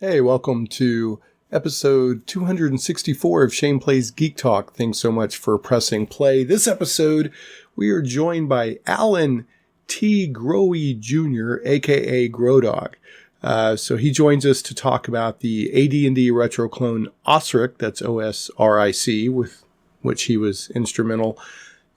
Hey, welcome to episode 264 of Shane Plays Geek Talk. Thanks so much for pressing play. This episode, we are joined by Allan T. Grohe Jr., a.k.a. Grodog. So he joins us to talk about the AD&D Retroclone OSRIC, that's OSRIC, with which he was instrumental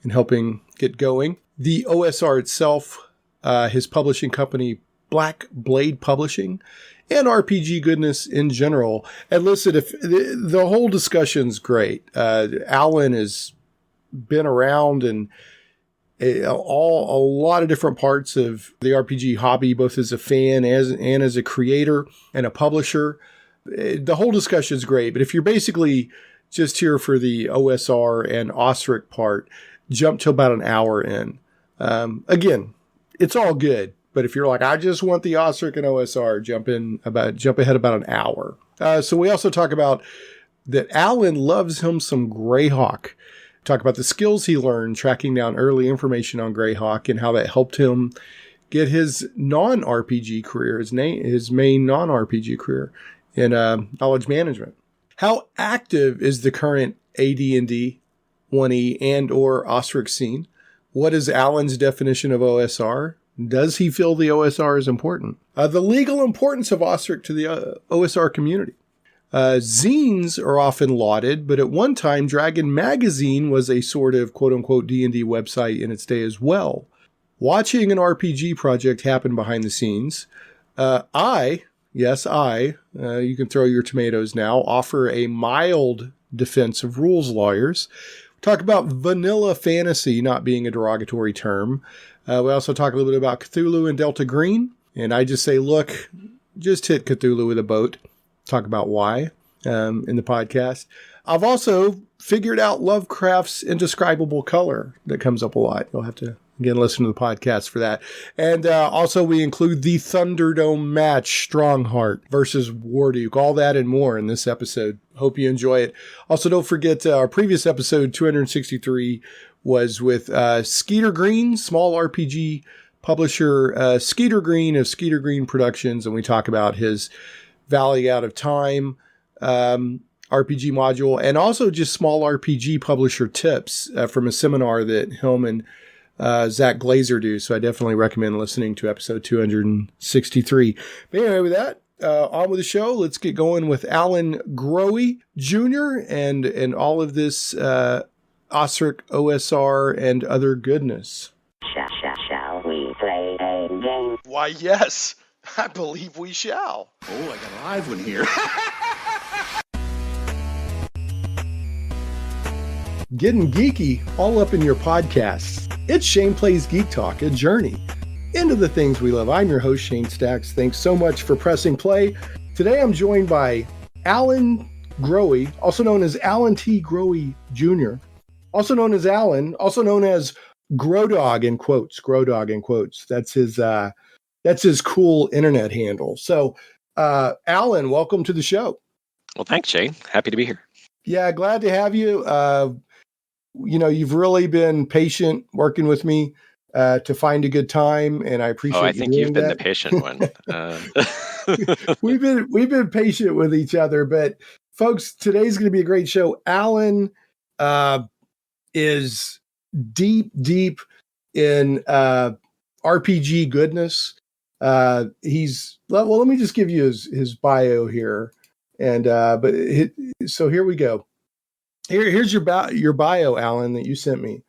in helping get going. The OSR itself, his publishing company, Black Blade Publishing, and RPG goodness in general. And listen, if the whole discussion's great. Allan has been around in a lot of different parts of the RPG hobby, both as a fan and as a creator and a publisher. The whole discussion's great, but if you're basically just here for the OSR and OSRIC part, jump to about an hour in. Again, it's all good. But if you're like, I just want the OSRIC and OSR, jump ahead about an hour. So we also talk about that Allan loves him some Greyhawk. Talk about the skills he learned tracking down early information on Greyhawk and how that helped him get his non-RPG career, his main non-RPG career in knowledge management. How active is the current AD&D 1E and or OSRIC scene? What is Allan's definition of OSR? Does he feel the OSR is important? The legal importance of OSRIC to the OSR community. Zines are often lauded, but at one time, Dragon Magazine was a sort of quote-unquote D&D website in its day as well. Watching an RPG project happen behind the scenes, you can throw your tomatoes now, offer a mild defense of rules lawyers. Talk about vanilla fantasy not being a derogatory term. We also talk a little bit about Cthulhu and Delta Green. And I just say, look, just hit Cthulhu with a boat. Talk about why in the podcast. I've also figured out Lovecraft's indescribable color that comes up a lot. You'll have to, again, listen to the podcast for that. And also we include the Thunderdome match, Strongheart versus Warduke. All that and more in this episode. Hope you enjoy it. Also, don't forget our previous episode, 263, was with Skeeter Green, small RPG publisher, Skeeter Green of Skeeter Green Productions, and we talk about his Valley Out of Time RPG module, and also just small RPG publisher tips from a seminar that him and Zach Glazer do. So I definitely recommend listening to episode 263. But anyway, with that, on with the show. Let's get going with Allan Grohe Jr. and all of this OSRIC, OSR, and other goodness. Shall we play a game? Why, yes. I believe we shall. Oh, I got a live one here. Getting geeky all up in your podcasts. It's Shane Plays Geek Talk, a journey into the things we love. I'm your host, Shane Stacks. Thanks so much for pressing play. Today I'm joined by Allan Grohe, also known as Allan T. Grohe Jr., also known as Allan, also known as Grodog in quotes. Grodog in quotes. That's his cool internet handle. So, Allan, welcome to the show. Well, thanks, Shane. Happy to be here. Yeah, glad to have you. You've really been patient working with me to find a good time, and I appreciate. I think you've been the patient one. We've been patient with each other, but folks, today's going to be a great show. Allan is deep in RPG goodness. Let me just give you his bio here. So here we go. Here's your bio, Allan, that you sent me.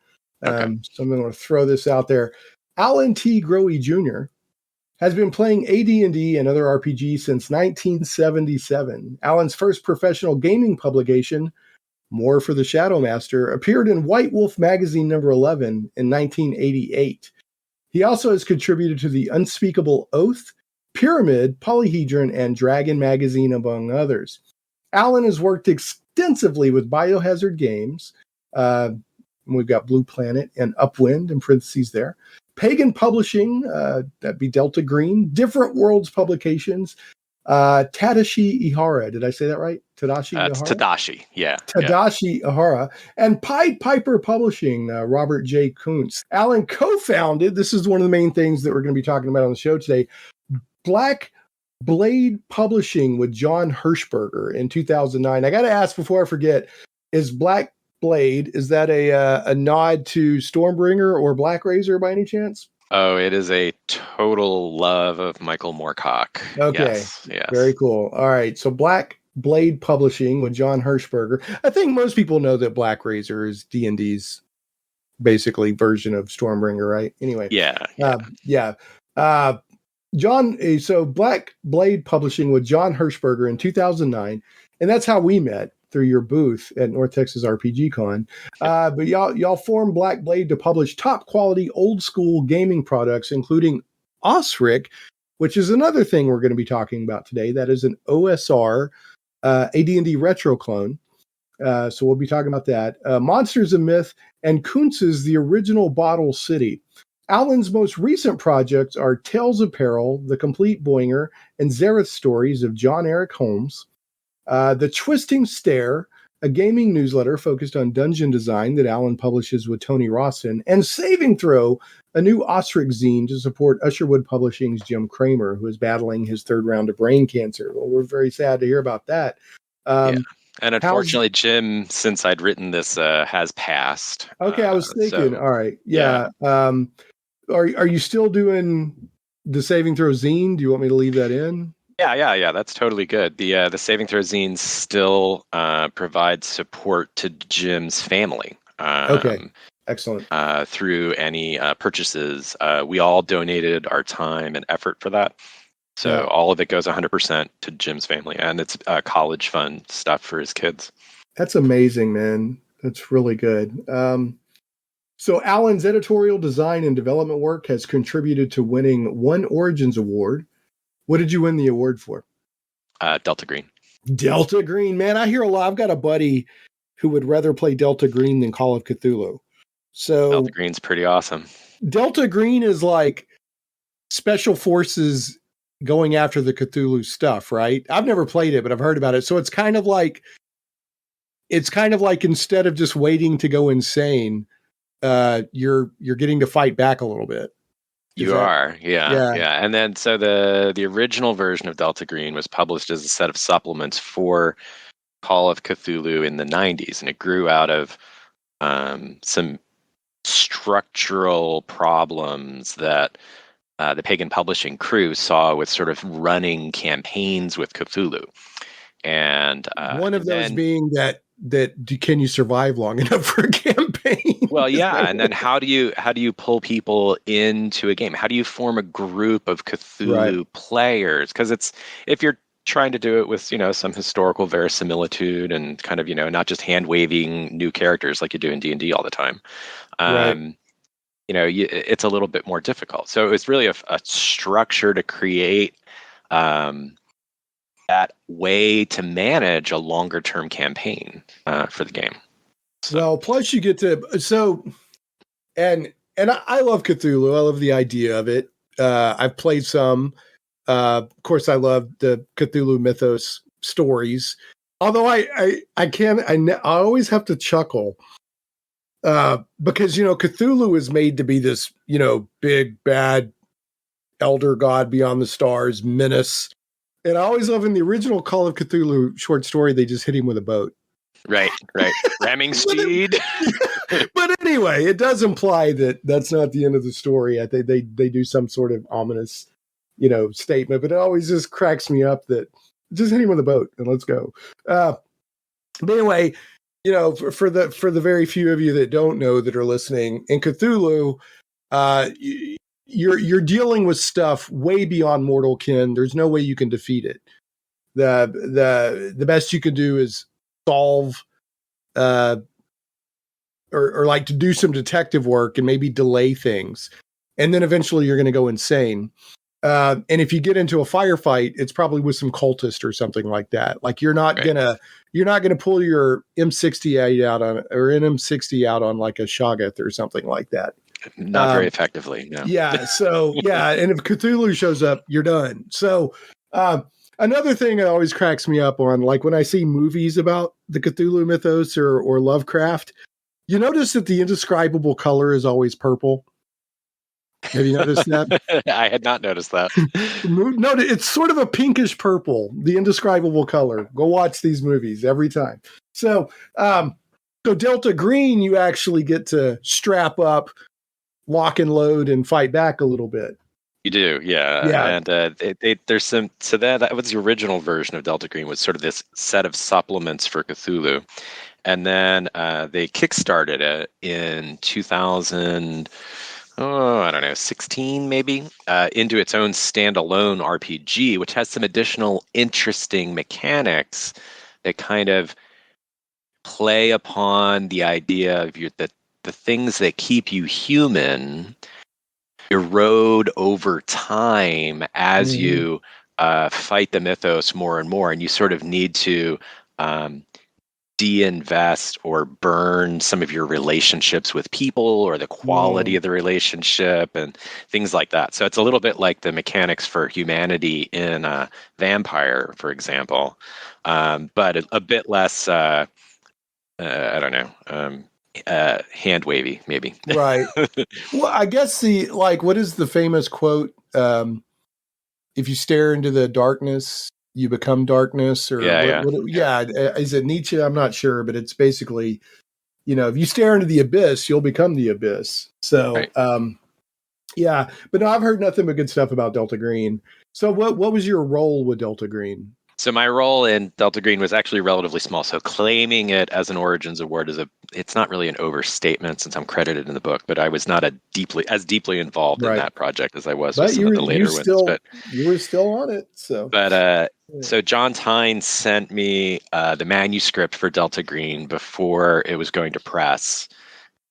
Okay. So I'm going to throw this out there. Allan T. Grohe Jr. has been playing AD&D and other RPGs since 1977. Allan's first professional gaming publication, More for the Shadowmaster, appeared in White Wolf Magazine number 11 in 1988. He also has contributed to the Unspeakable Oath, Pyramid, Polyhedron, and Dragon Magazine, among others. Allan has worked extensively with Biohazard Games. We've got Blue Planet and Upwind in parentheses there. Pagan Publishing, that'd be Delta Green. Different Worlds Publications. Tadashi Ihara. Did I say that right? Tadashi Ihara? It's Tadashi, yeah. Tadashi Ihara. And Pied Piper Publishing, Robert J. Kuntz. Allan co-founded, this is one of the main things that we're going to be talking about on the show today, Black Blade Publishing with John Hirschberger in 2009. I got to ask before I forget, is Black Blade, is that a nod to Stormbringer or Black Razor by any chance? Oh, it is a total love of Michael Moorcock. Okay. Yes. Very cool. All right. So Black Blade Publishing with John Hirschberger. I think most people know that Black Razor is D&D's basically version of Stormbringer, right? Anyway. Yeah. So Black Blade Publishing with John Hirschberger in 2009, and that's how we met, through your booth at North Texas RPG Con. But y'all formed Black Blade to publish top quality old school gaming products, including OSRIC, which is another thing we're going to be talking about today. That is an OSR AD&D Retroclone. So we'll be talking about that. Monsters of Myth and Kuntz's The Original Bottle City. Allan's most recent projects are Tales of Peril, The Complete Boinger, and Zareth Stories of John Eric Holmes. The Twisting Stare, a gaming newsletter focused on dungeon design that Allan publishes with Tony Rawson, and Saving Throw, a new OSRIC zine to support Usherwood Publishing's Jim Kramer, who is battling his third round of brain cancer. Well, we're very sad to hear about that. And unfortunately, Jim, since I'd written this, has passed. Okay, I was thinking. All right, yeah. Are you still doing the Saving Throw zine? Do you want me to leave that in? Yeah. That's totally good. The Saving Throw zine still provides support to Jim's family. Okay, excellent. Through any purchases, we all donated our time and effort for that. So all of it goes 100% to Jim's family, and it's college fund stuff for his kids. That's amazing, man. That's really good. So Allan's editorial design and development work has contributed to winning one Origins Award. What did you win the award for? Delta Green. Delta Green, man. I hear a lot. I've got a buddy who would rather play Delta Green than Call of Cthulhu. So Delta Green's pretty awesome. Delta Green is like special forces going after the Cthulhu stuff, right? I've never played it, but I've heard about it. So it's kind of like instead of just waiting to go insane, you're getting to fight back a little bit. Yeah. And then so the original version of Delta Green was published as a set of supplements for Call of Cthulhu in the 90s, and it grew out of some structural problems that the Pagan Publishing crew saw with sort of running campaigns with Cthulhu. And one of those being that can you survive long enough for a campaign? Well, yeah. And then how do you pull people into a game? How do you form a group of Cthulhu players? Because if you're trying to do it with, some historical verisimilitude and kind of, not just hand waving new characters like you do in D&D all the time. It's a little bit more difficult. So it was really a structure to create that way to manage a longer term campaign for the game. So. Well, plus you get to and I love Cthulhu. I love the idea of it. I've played some. Of course, I love the Cthulhu mythos stories. Although I always have to chuckle because Cthulhu is made to be this big bad elder god beyond the stars menace. And I always love in the original Call of Cthulhu short story, they just hit him with a boat. Right. Ramming speed. But anyway, it does imply that that's not the end of the story. I think they do some sort of ominous, statement, but it always just cracks me up that just hit him with a boat and let's go. But anyway, for the very few of you that don't know that are listening, in Cthulhu, you're dealing with stuff way beyond mortal kin. There's no way you can defeat it. The best you can do is solve or like to do some detective work and maybe delay things. And then eventually you're going to go insane. And if you get into a firefight, it's probably with some cultist or something like that. Like you're not gonna pull your M60 out on or an M60 out on like a Shoggoth or something like that. Not very effectively. No. Yeah. So and if Cthulhu shows up, you're done. So another thing that always cracks me up on, like when I see movies about the Cthulhu mythos or Lovecraft, you notice that the indescribable color is always purple. Have you noticed that? I had not noticed that. No, it's sort of a pinkish purple, the indescribable color. Go watch these movies every time. So, so Delta Green, you actually get to strap up, lock and load, and fight back a little bit. You do, yeah. And there's some. So that was the original version of Delta Green, was sort of this set of supplements for Cthulhu, and then they kickstarted it in 2000. Oh, I don't know, 16 maybe, into its own standalone RPG, which has some additional interesting mechanics that kind of play upon the idea of the things that keep you human erode over time as you fight the mythos more and more, and you sort of need to de-invest or burn some of your relationships with people or the quality of the relationship and things like that. So it's a little bit like the mechanics for humanity in Vampire, for example, but a bit less, I don't know, hand wavy, maybe. Right. Well, I guess what is the famous quote? If you stare into the darkness, you become darkness, or is it Nietzsche? I'm not sure, but it's basically, if you stare into the abyss, you'll become the abyss. So, right. But no, I've heard nothing but good stuff about Delta Green. So what was your role with Delta Green? So my role in Delta Green was actually relatively small. So claiming it as an Origins Award it's not really an overstatement since I'm credited in the book, but I was not as deeply involved in that project as I was with some of the later ones. But you were still on it. So John Tyne sent me the manuscript for Delta Green before it was going to press,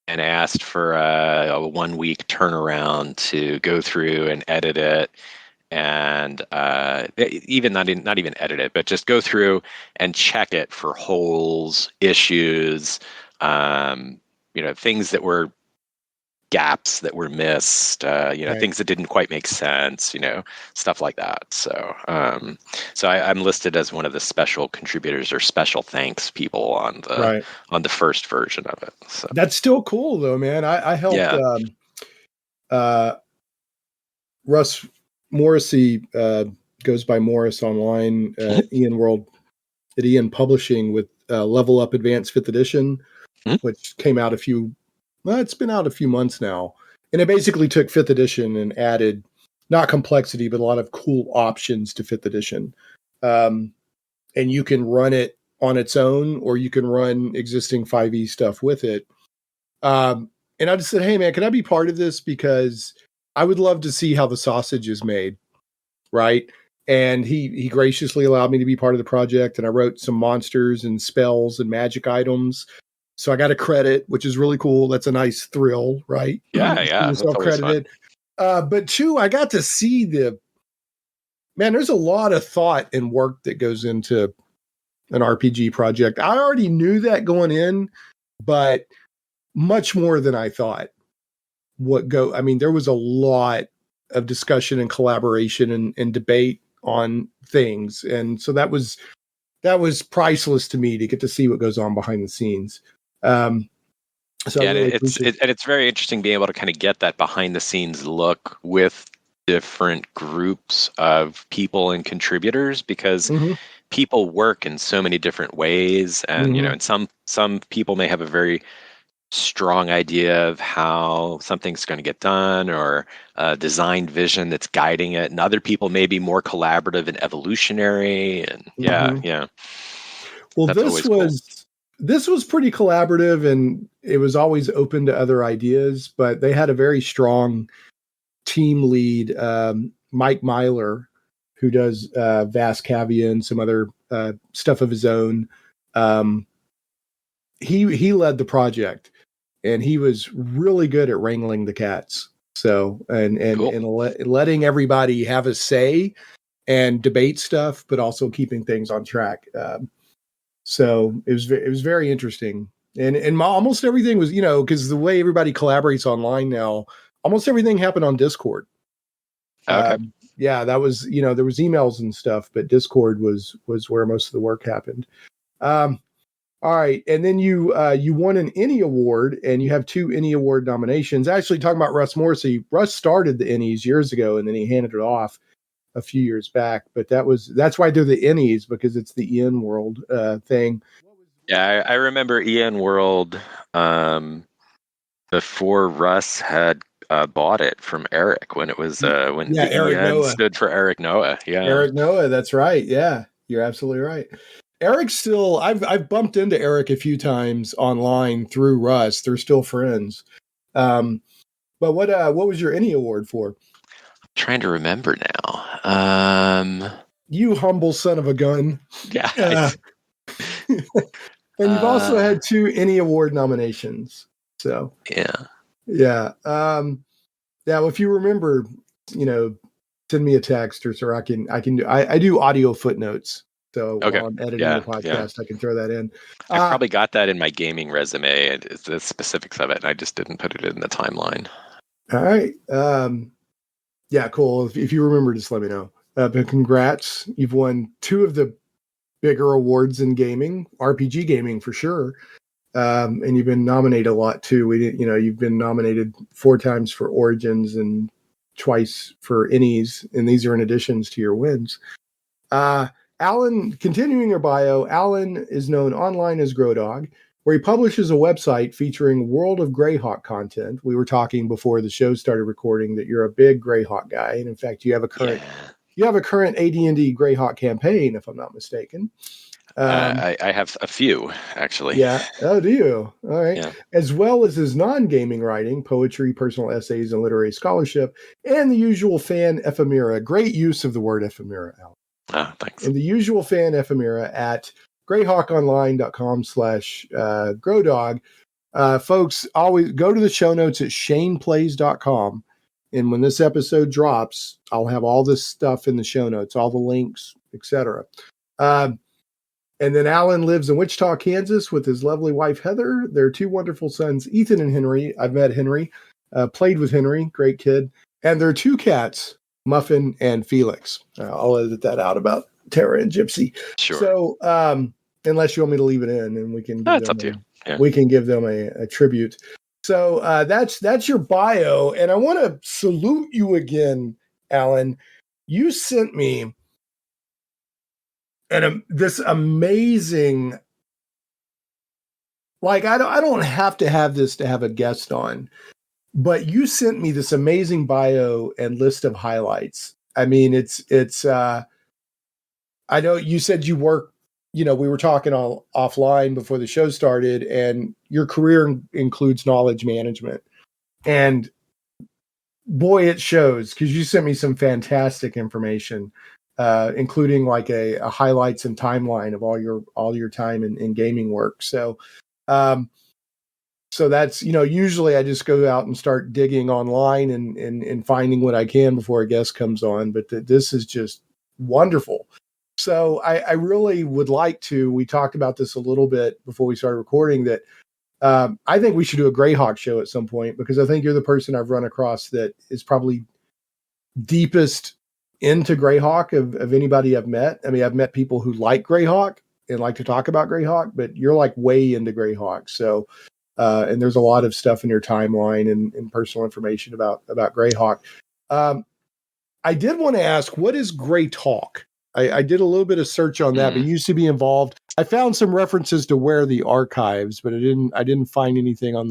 and asked for a 1-week turnaround to go through and edit it. And even not even edit it, but just go through and check it for holes, issues, things that were gaps that were missed, things that didn't quite make sense, stuff like that. So, I'm listed as one of the special contributors or special thanks people on the first version of it. So that's still cool, though, man. I helped Russ Morrissey, goes by Morris online, Ian World at Ian Publishing with Level Up Advanced 5th Edition, which came out it's been out a few months now. And it basically took 5th Edition and added not complexity, but a lot of cool options to 5th Edition. And you can run it on its own, or you can run existing 5e stuff with it. And I just said, hey, man, can I be part of this? Because I would love to see how the sausage is made, right? And he graciously allowed me to be part of the project, and I wrote some monsters and spells and magic items. So I got a credit, which is really cool. That's a nice thrill, right? Yeah. Yourself credited. But two, I got to see there's a lot of thought and work that goes into an RPG project. I already knew that going in, but much more than I thought. There was a lot of discussion and collaboration and debate on things. And so that was priceless to me to get to see what goes on behind the scenes. It's very interesting being able to kind of get that behind the scenes look with different groups of people and contributors, because people work in so many different ways. And, and some people may have a very strong idea of how something's going to get done, or a design vision that's guiding it, and other people may be more collaborative and evolutionary. And well, this was pretty collaborative, and it was always open to other ideas, but they had a very strong team lead, Mike Myler, who does Vast Cavia and some other stuff of his own. He led the project, and he was really good at wrangling the cats. So, and letting everybody have a say and debate stuff, but also keeping things on track. So it was very interesting. And almost everything was, because the way everybody collaborates online now, almost everything happened on Discord. Okay. That was, there was emails and stuff, but Discord was where most of the work happened. All right, and then you won an ENnie award, and you have 2 ENnie award nominations. Actually, talking about Russ Morrissey, Russ started the ENnies years ago, and then he handed it off a few years back. But that's why they're the ENnies, because it's the Ian World thing. Yeah, I remember Ian World before Russ had bought it from Eric when it was when the Eric Ian Noah. stood for Eric Noah. Yeah, Eric Noah, that's right. Yeah, you're absolutely right. Eric's still. I've bumped into Eric a few times online through Russ. They're still friends. But what was your ENnie award for? I'm trying to remember now. You humble son of a gun. Yeah. And you've also had 2 ENnie award nominations. So yeah. Now, if you remember, send me a text or I do audio footnotes. So while I'm editing the podcast, I can throw that in. I probably got that in my gaming resume, and the specifics of it, and I just didn't put it in the timeline. All right. Yeah, cool. If you remember, just let me know. But congrats. You've won 2 of the bigger awards in gaming, RPG gaming for sure. And you've been nominated a lot too. You've been nominated 4 times for Origins and twice for ENnies, and these are in additions to your wins. Allan, continuing your bio, Allan is known online as Grodog, where he publishes a website featuring World of Greyhawk content. We were talking before the show started recording that you're a big Greyhawk guy, and in fact, you have a current AD&D Greyhawk campaign, if I'm not mistaken. I have a few, actually. Yeah. Oh, do you? All right. Yeah. As well as his non-gaming writing, poetry, personal essays, and literary scholarship, and the usual fan ephemera. Great use of the word ephemera, Allan. Oh, thanks. And the usual fan ephemera at greyhawkonline.com/Grodog. Folks, always go to the show notes at shaneplays.com. And when this episode drops, I'll have all this stuff in the show notes, all the links, etc. And then Allan lives in Wichita, Kansas with his lovely wife, Heather. Their 2 wonderful sons, Ethan and Henry. I've met Henry, played with Henry, great kid. And their 2 cats, Muffin and Felix. I'll edit that out about Tara and Gypsy. Sure. So, unless you want me to leave it in, and we can That's up to you. Yeah. We can give them a tribute. So that's your bio, and I want to salute you again, Allan. You sent me this amazing, like I don't have to have this to have a guest on, but you sent me this amazing bio and list of highlights. I mean, it's I know you said you work, we were talking offline before the show started, and your career includes knowledge management, and boy, it shows, because you sent me some fantastic information. Including like a highlights and timeline of all your time in gaming work. So that's, usually I just go out and start digging online and finding what I can before a guest comes on. But this is just wonderful. So I really would like to, we talked about this a little bit before we started recording, that I think we should do a Greyhawk show at some point, because I think you're the person I've run across that is probably deepest into Greyhawk of anybody I've met. I mean, I've met people who like Greyhawk and like to talk about Greyhawk, but you're like way into Greyhawk. So, and there's a lot of stuff in your timeline and personal information about Greyhawk. I did want to ask, what is Greytalk? I did a little bit of search on that, but you used to be involved. I found some references to where the archives, but I didn't find anything on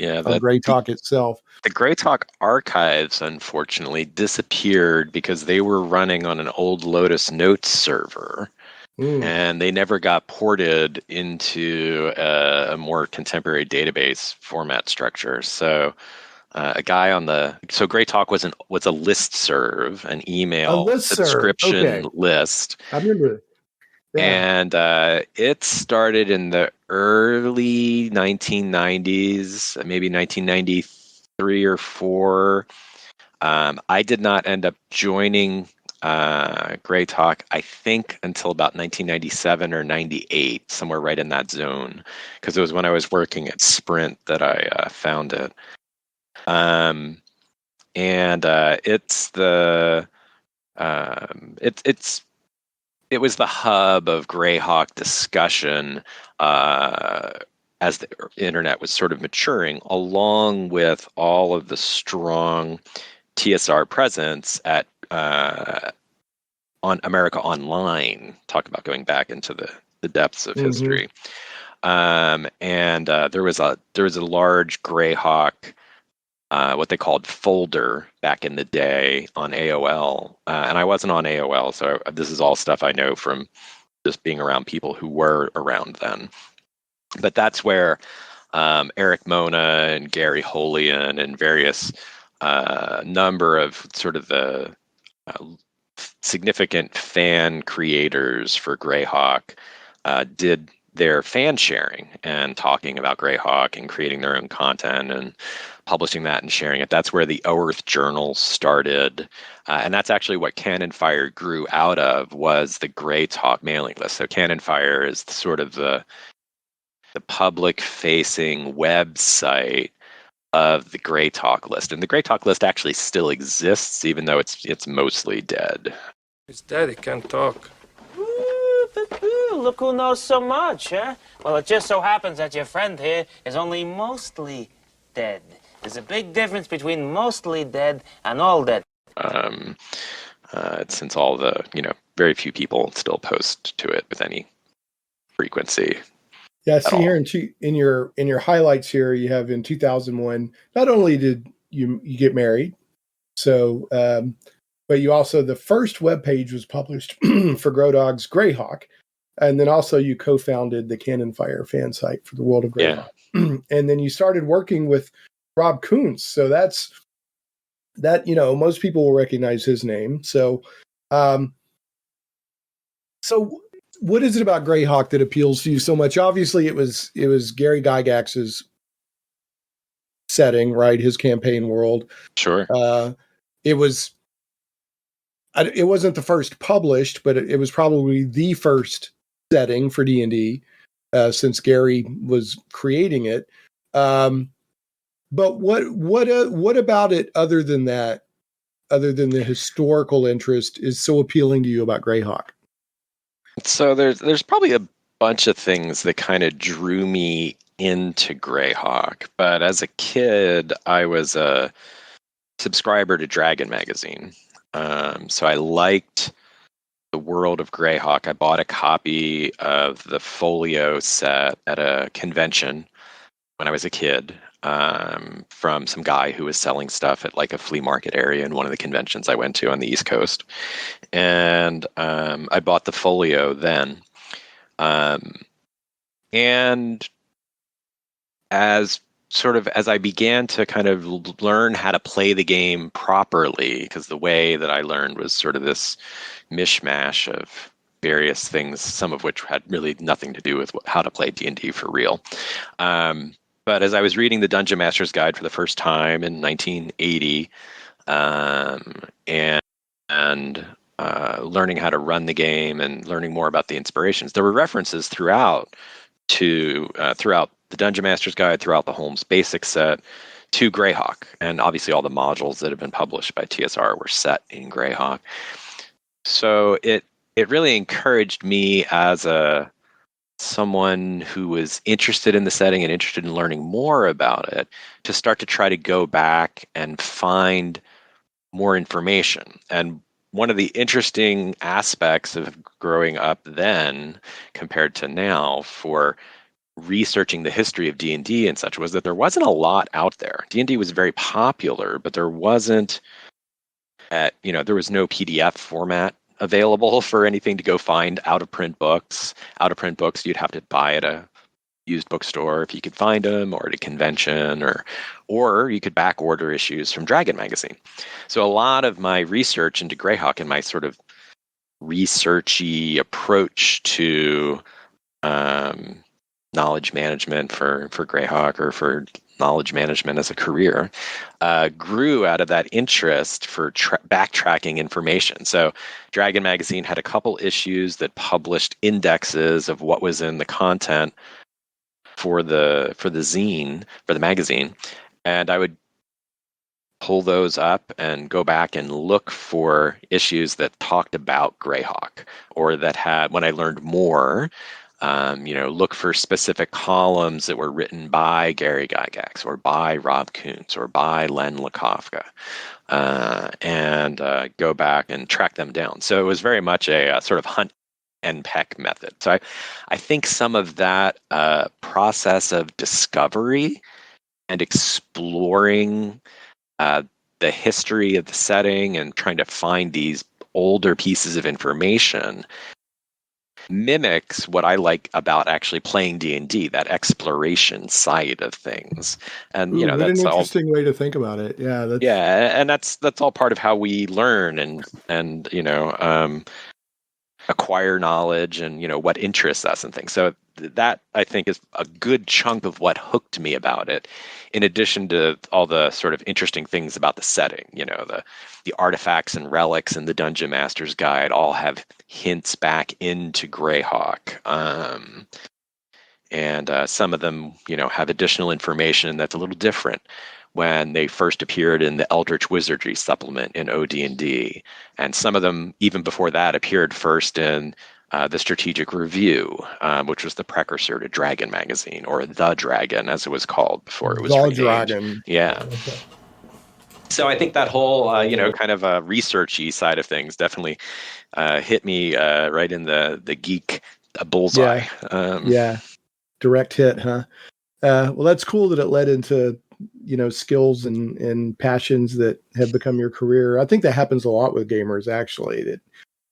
Greytalk itself. The Greytalk archives, unfortunately, disappeared because they were running on an old Lotus Notes server, and they never got ported into a more contemporary database format structure. So a guy so Greytalk was a listserv, an email subscription list. I remember it. Yeah. And it started in the early 1990s, maybe 1993 or 4. I did not end up joining Greytalk, I think, until about 1997 or 98, somewhere right in that zone, because it was when I was working at Sprint that I found it. And it's it was the hub of Greyhawk discussion as the internet was sort of maturing, along with all of the strong TSR presence at on America Online. Talk about going back into the depths of history. And there was a large Greyhawk, what they called folder back in the day on AOL, and I wasn't on AOL, so this is all stuff I know from just being around people who were around then. But that's where Eric Mona and Gary Holian and various number of sort of the significant fan creators for Greyhawk did their fan sharing and talking about Greyhawk and creating their own content and publishing that and sharing it. That's where the Oerth Journal started. And that's actually what Cannon Fire grew out of, was the Greytalk mailing list. So Cannon Fire is sort of the public-facing website of the Greytalk list. And the Greytalk list actually still exists, even though it's mostly dead. It's dead, it can't talk. Look who knows so much, huh? Well, it just so happens that your friend here is only mostly dead. There's a big difference between mostly dead and all dead. Since all the, very few people still post to it with any frequency. Yeah, I see here in your highlights here, you have in 2001, not only did you get married, so but you also, the first webpage was published for Grow Dog's Greyhawk, and then also you co-founded the Cannon Fire fan site for the World of Greyhawk. Yeah. And then you started working with Rob Kuntz, so that most people will recognize his name. So, what is it about Greyhawk that appeals to you so much? Obviously, it was Gary Gygax's setting, right? His campaign world. Sure. It wasn't the first published, but it was probably the first setting for D&D since Gary was creating it. But what about it, other than that, other than the historical interest, is so appealing to you about Greyhawk? So there's probably a bunch of things that kind of drew me into Greyhawk. But as a kid, I was a subscriber to Dragon Magazine. So I liked the world of Greyhawk. I bought a copy of the folio set at a convention when I was a kid from some guy who was selling stuff at like a flea market area in one of the conventions I went to on the East Coast. And I bought the folio then. And as I began to kind of learn how to play the game properly, because the way that I learned was sort of this mishmash of various things, some of which had really nothing to do with how to play D&D for real. But as I was reading the Dungeon Master's Guide for the first time in 1980, and learning how to run the game and learning more about the inspirations, there were references throughout the Dungeon Master's Guide, throughout the Holmes Basic set, to Greyhawk. And obviously all the modules that have been published by TSR were set in Greyhawk. So it really encouraged me as someone who was interested in the setting and interested in learning more about it to start to try to go back and find more information. And one of the interesting aspects of growing up then compared to now for researching the history of D&D and such was that there wasn't a lot out there. D&D was very popular, but there wasn't there was no PDF format available for anything to go find out-of-print books. Out-of-print books you'd have to buy at a used bookstore if you could find them, or at a convention, or you could back order issues from Dragon Magazine. So a lot of my research into Greyhawk and my sort of researchy approach to knowledge management for Greyhawk, or for knowledge management as a career, grew out of that interest for backtracking information. So Dragon Magazine had a couple issues that published indexes of what was in the content for the zine, for the magazine, and I would pull those up and go back and look for issues that talked about Greyhawk, or that had, when I learned more, look for specific columns that were written by Gary Gygax or by Rob Kuntz or by Len Lakofka, and go back and track them down. So it was very much a sort of hunt and peck method. So I think some of that process of discovery and exploring the history of the setting and trying to find these older pieces of information mimics what I like about actually playing D&D, that exploration side of things. And Ooh, what that's an all. interesting way to think about it. Yeah, Yeah, and that's all part of how we learn and acquire knowledge and what interests us and things. So that, I think, is a good chunk of what hooked me about it, in addition to all the sort of interesting things about the setting. The artifacts and relics in the Dungeon Master's Guide all have hints back into Greyhawk, and some of them have additional information that's a little different when they first appeared in the Eldritch Wizardry supplement in OD&D. And some of them, even before that, appeared first in the Strategic Review, which was the precursor to Dragon Magazine, or The Dragon, as it was called before it was renamed. Dragon. Yeah. Okay. So I think that whole, kind of a researchy side of things definitely hit me right in the geek bullseye. Yeah. Direct hit, huh? Well, that's cool that it led into skills and passions that have become your career. I think that happens a lot with gamers, actually,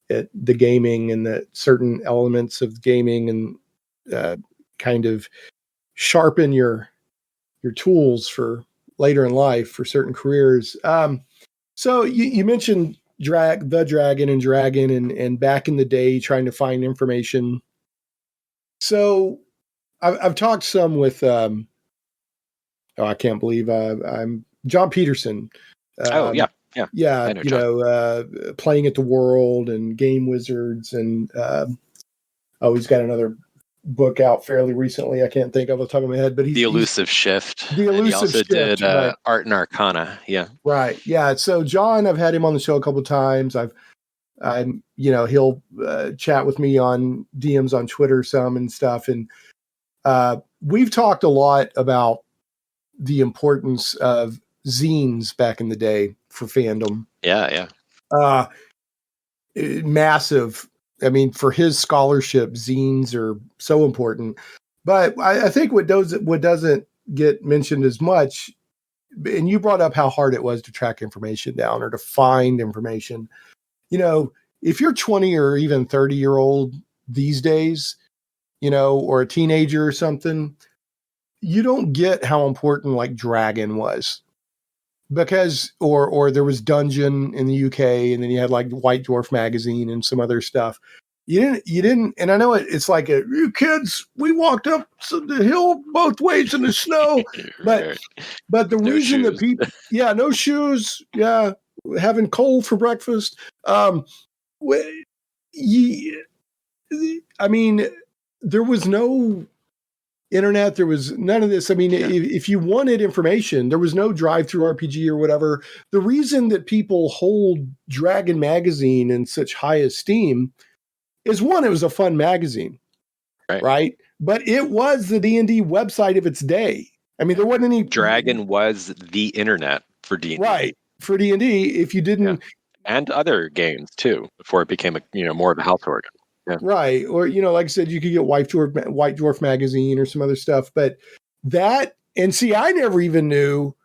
that the gaming and that certain elements of gaming and kind of sharpen your tools for later in life for certain careers. So you mentioned the Dragon and back in the day trying to find information. So I've talked some with I can't believe I'm John Peterson. Yeah, Playing at the World and Game Wizards, and he's got another book out fairly recently. I can't think of the top of my head, but The Elusive Shift. The Elusive and he also Shift, did right. Art and Arcana. Yeah, right. Yeah. So John, I've had him on the show a couple of times. He'll chat with me on DMs on Twitter some and stuff, and we've talked a lot about the importance of zines back in the day for fandom. Yeah. Massive. I mean, for his scholarship, zines are so important. But I think what doesn't get mentioned as much, and you brought up how hard it was to track information down or to find information. If you're 20 or even 30-year-old these days, or a teenager or something, you don't get how important like Dragon was, because or there was Dungeon in the UK, and then you had like White Dwarf magazine and some other stuff. You didn't, and I know it's like you kids, we walked up the hill both ways in the snow, but the No reason shoes. that people, no shoes, having coal for breakfast. There was no internet, there was none of this. I mean, if you wanted information, there was no drive-through RPG or whatever. The reason that people hold Dragon magazine in such high esteem is, one, it was a fun magazine, right? But it was the D&D website of its day. I mean, there wasn't any. Dragon was the internet for D&D, right? For D&D, if you didn't, and other games too, before it became more of a health organ. Yeah. Right. Or, like I said, you could get White Dwarf magazine or some other stuff. But that, and see, I never even knew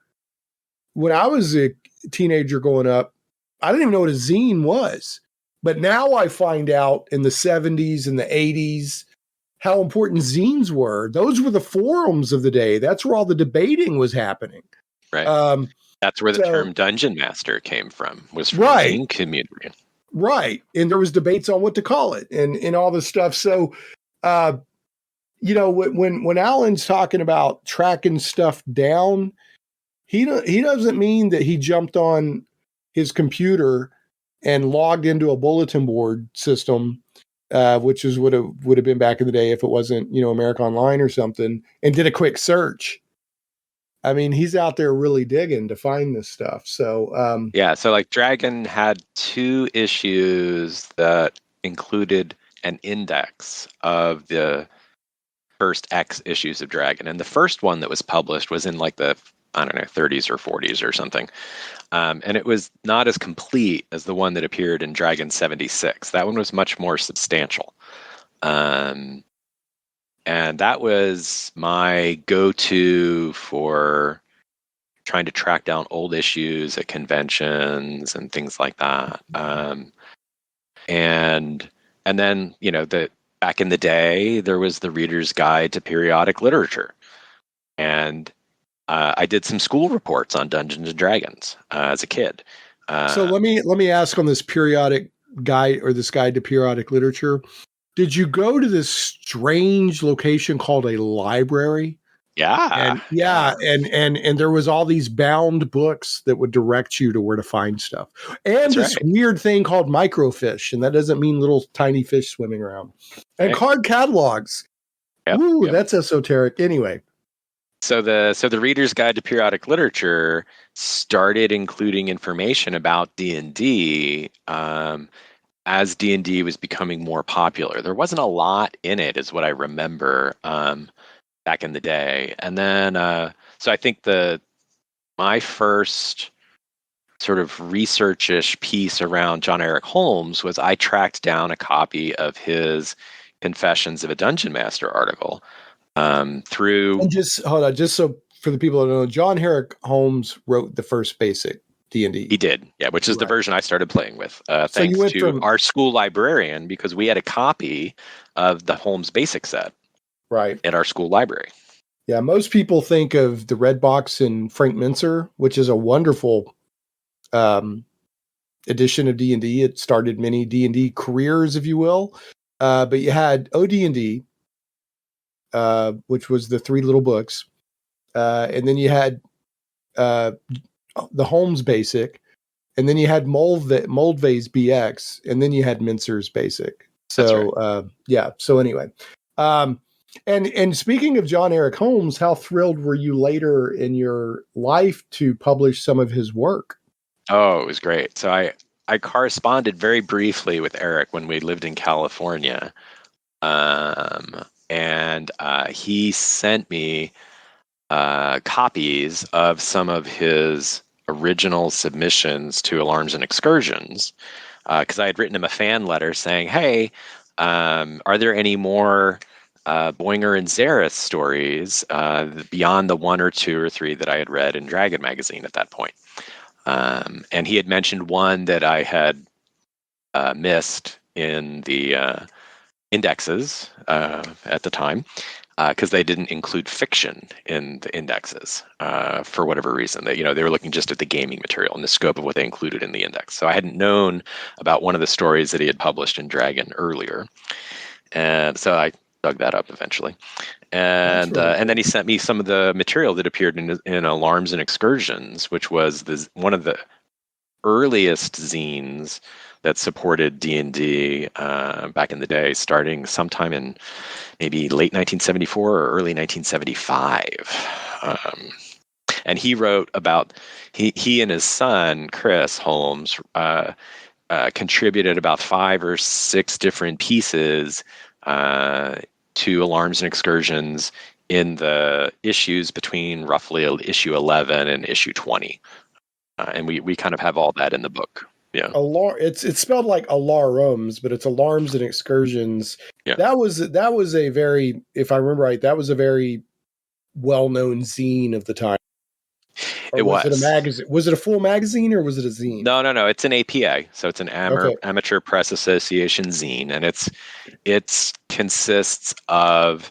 when I was a teenager growing up, I didn't even know what a zine was. But now I find out in the 70s and the 80s how important zines were. Those were the forums of the day. That's where all the debating was happening. Right. That's where the term Dungeon Master came from, was from the zine community. Right. And there was debates on what to call it and all this stuff. So, when Allan's talking about tracking stuff down, he doesn't mean that he jumped on his computer and logged into a bulletin board system, which is what it would have been back in the day if it wasn't, America Online or something, and did a quick search. I mean, he's out there really digging to find this stuff. So, Yeah, so like Dragon had 2 issues that included an index of the first X issues of Dragon. And the first one that was published was in like the, I don't know, 30s or 40s or something. And it was not as complete as the one that appeared in Dragon 76. That one was much more substantial. And that was my go-to for trying to track down old issues at conventions and things like that. And then, back in the day, there was the Reader's Guide to Periodic Literature. And I did some school reports on Dungeons and Dragons as a kid. So let me ask on this periodic guide or this guide to periodic literature. Did you go to this strange location called a library? Yeah. And there was all these bound books that would direct you to where to find stuff. And this weird thing called microfish, and that doesn't mean little tiny fish swimming around. And card catalogs. Ooh, that's esoteric. Anyway. So the Reader's Guide to Periodic Literature started including information about D&D as D&D was becoming more popular. There wasn't a lot in it, is what I remember. Back in the day. And then so I think my first sort of research-ish piece around John Eric Holmes was I tracked down a copy of his Confessions of a Dungeon Master article through. And just hold on, just so for the people that don't know, John Eric Holmes wrote the first basic D&D. He did, yeah, which is the version I started playing with, thanks to our school librarian, because we had a copy of the Holmes basic set. Right. At our school library. Yeah, most people think of the Red Box and Frank Mincer, which is a wonderful edition of D&D. It started many D&D careers, if you will. But you had OD&D, which was the 3 little books. And then you had the Holmes basic. And then you had Moldvay's BX. And then you had Mincer's basic. So, right. So anyway. And speaking of John Eric Holmes, how thrilled were you later in your life to publish some of his work? Oh, it was great. So I corresponded very briefly with Eric when we lived in California. And he sent me copies of some of his original submissions to Alarms and Excursions, because I had written him a fan letter saying, hey, are there any more Boinger and Zareth stories beyond the 1 or 2 or 3 that I had read in Dragon magazine at that point. And he had mentioned one that I had missed in the indexes at the time because they didn't include fiction in the indexes for whatever reason. They were looking just at the gaming material and the scope of what they included in the index. So I hadn't known about one of the stories that he had published in Dragon earlier. And so I dug that up eventually, and then he sent me some of the material that appeared in Alarms and Excursions, which was one of the earliest zines that supported D&D back in the day, starting sometime in maybe late 1974 or early 1975. And he wrote about he and his son Chris Holmes contributed about 5 or 6 different pieces to Alarms and Excursions in the issues between roughly issue 11 and issue 20. And we kind of have all that in the book. Yeah. It's spelled like alarums, but it's Alarms and Excursions. Yeah. That was a very, if I remember right, that was a very well-known zine of the time. It was. It a magazine? Was it a full magazine or was it a zine? No. It's an APA, so it's an Amateur Press Association zine, and it consists of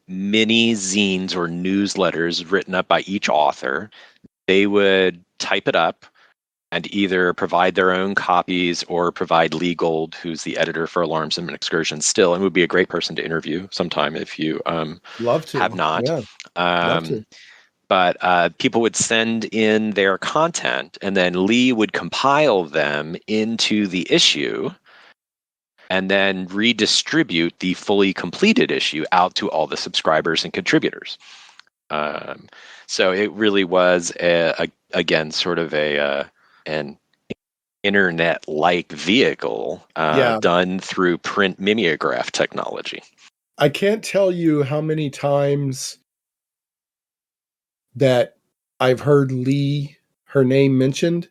mini zines or newsletters written up by each author. They would type it up and either provide their own copies or provide Lee Gold, who's the editor for Alarms and Excursions still, and would be a great person to interview sometime if you love to. Have not. Yeah. Love to. But people would send in their content, and then Lee would compile them into the issue and then redistribute the fully completed issue out to all the subscribers and contributors. So it really was again sort of an internet-like vehicle done through print mimeograph technology. I can't tell you how many times that I've heard Lee, her name mentioned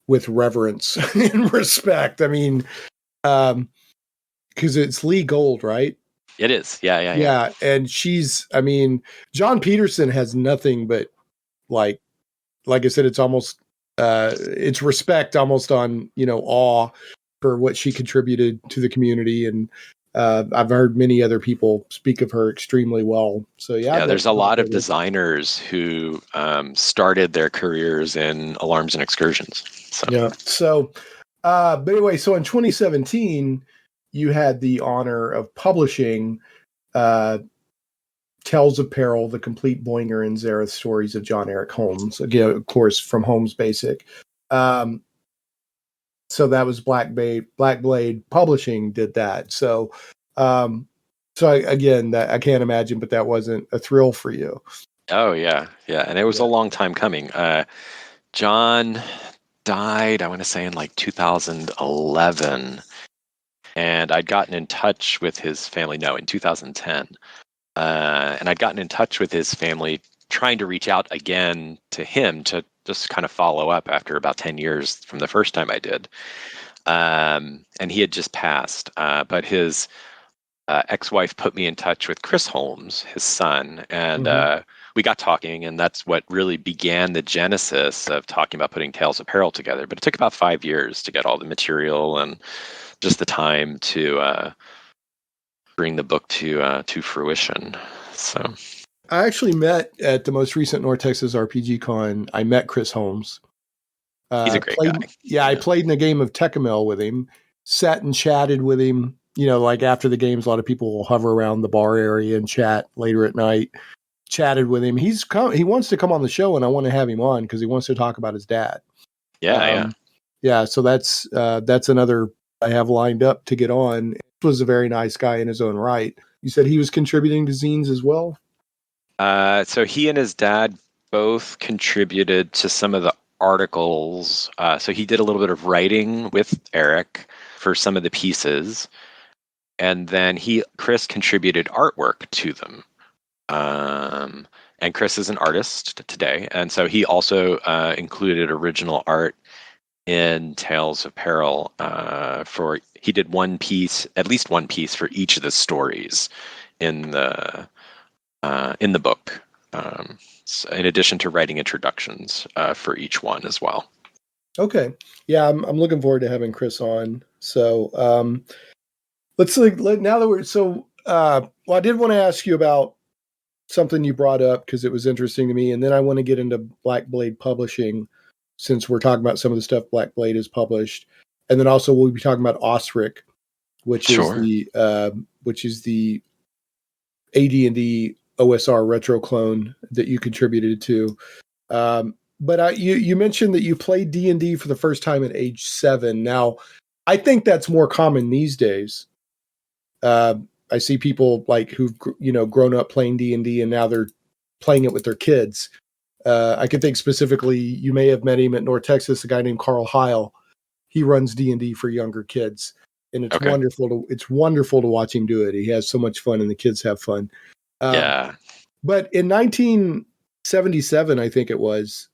with reverence and respect. I mean, because it's Lee Gold, right? It is. Yeah. And I mean, John Peterson has nothing but like I said, it's almost, it's respect almost on, awe for what she contributed to the community. And I've heard many other people speak of her extremely well. So yeah, there's a lot of designers who started their careers in alarms and excursions. So. Yeah. So, but anyway, so in 2017, you had the honor of publishing Tales of Peril, the complete Boinger and Zareth stories of John Eric Holmes. Again, of course, from Holmes Basic. So that was Black Blade Publishing did that. So, again, that I can't imagine, but that wasn't a thrill for you. Oh yeah, and it was a long time coming. John died, I want to say, in like 2011, and I'd gotten in touch with his family. No, in 2010, and I'd gotten in touch with his family, trying to reach out again to him to just kind of follow up after about 10 years from the first time I did. And he had just passed, but his ex-wife put me in touch with Chris Holmes, his son, and we got talking, and that's what really began the genesis of talking about putting Tales of Peril together. But it took about 5 years to get all the material and just the time to bring the book to fruition. So I actually met at the most recent North Texas RPG Con. I met Chris Holmes. He's a great guy. Yeah, I played in a game of Tecumel with him, sat and chatted with him. Like after the games, a lot of people will hover around the bar area and chat later at night. Chatted with him. He wants to come on the show, and I want to have him on because he wants to talk about his dad. Yeah. So that's another I have lined up to get on. He was a very nice guy in his own right. You said he was contributing to zines as well? So he and his dad both contributed to some of the articles. So he did a little bit of writing with Eric for some of the pieces. And then Chris contributed artwork to them. And Chris is an artist today. And so he also included original art in Tales of Peril. He did at least one piece for each of the stories in the book, in addition to writing introductions for each one as well. Okay. Yeah, I'm looking forward to having Chris on. So let's now that we're I did want to ask you about something you brought up because it was interesting to me, and then I want to get into Black Blade Publishing since we're talking about some of the stuff Black Blade has published, and then also we'll be talking about OSRIC, which is the AD&D OSR Retroclone that you contributed to. But you mentioned that you played D&D for the first time at age 7. Now, I think that's more common these days. I see people like who've grown up playing D&D and now they're playing it with their kids. I can think specifically, you may have met him at North Texas, a guy named Carl Heil. He runs D&D for younger kids, and it's wonderful to watch him do it. He has so much fun, and the kids have fun. But in 1977, I think it was,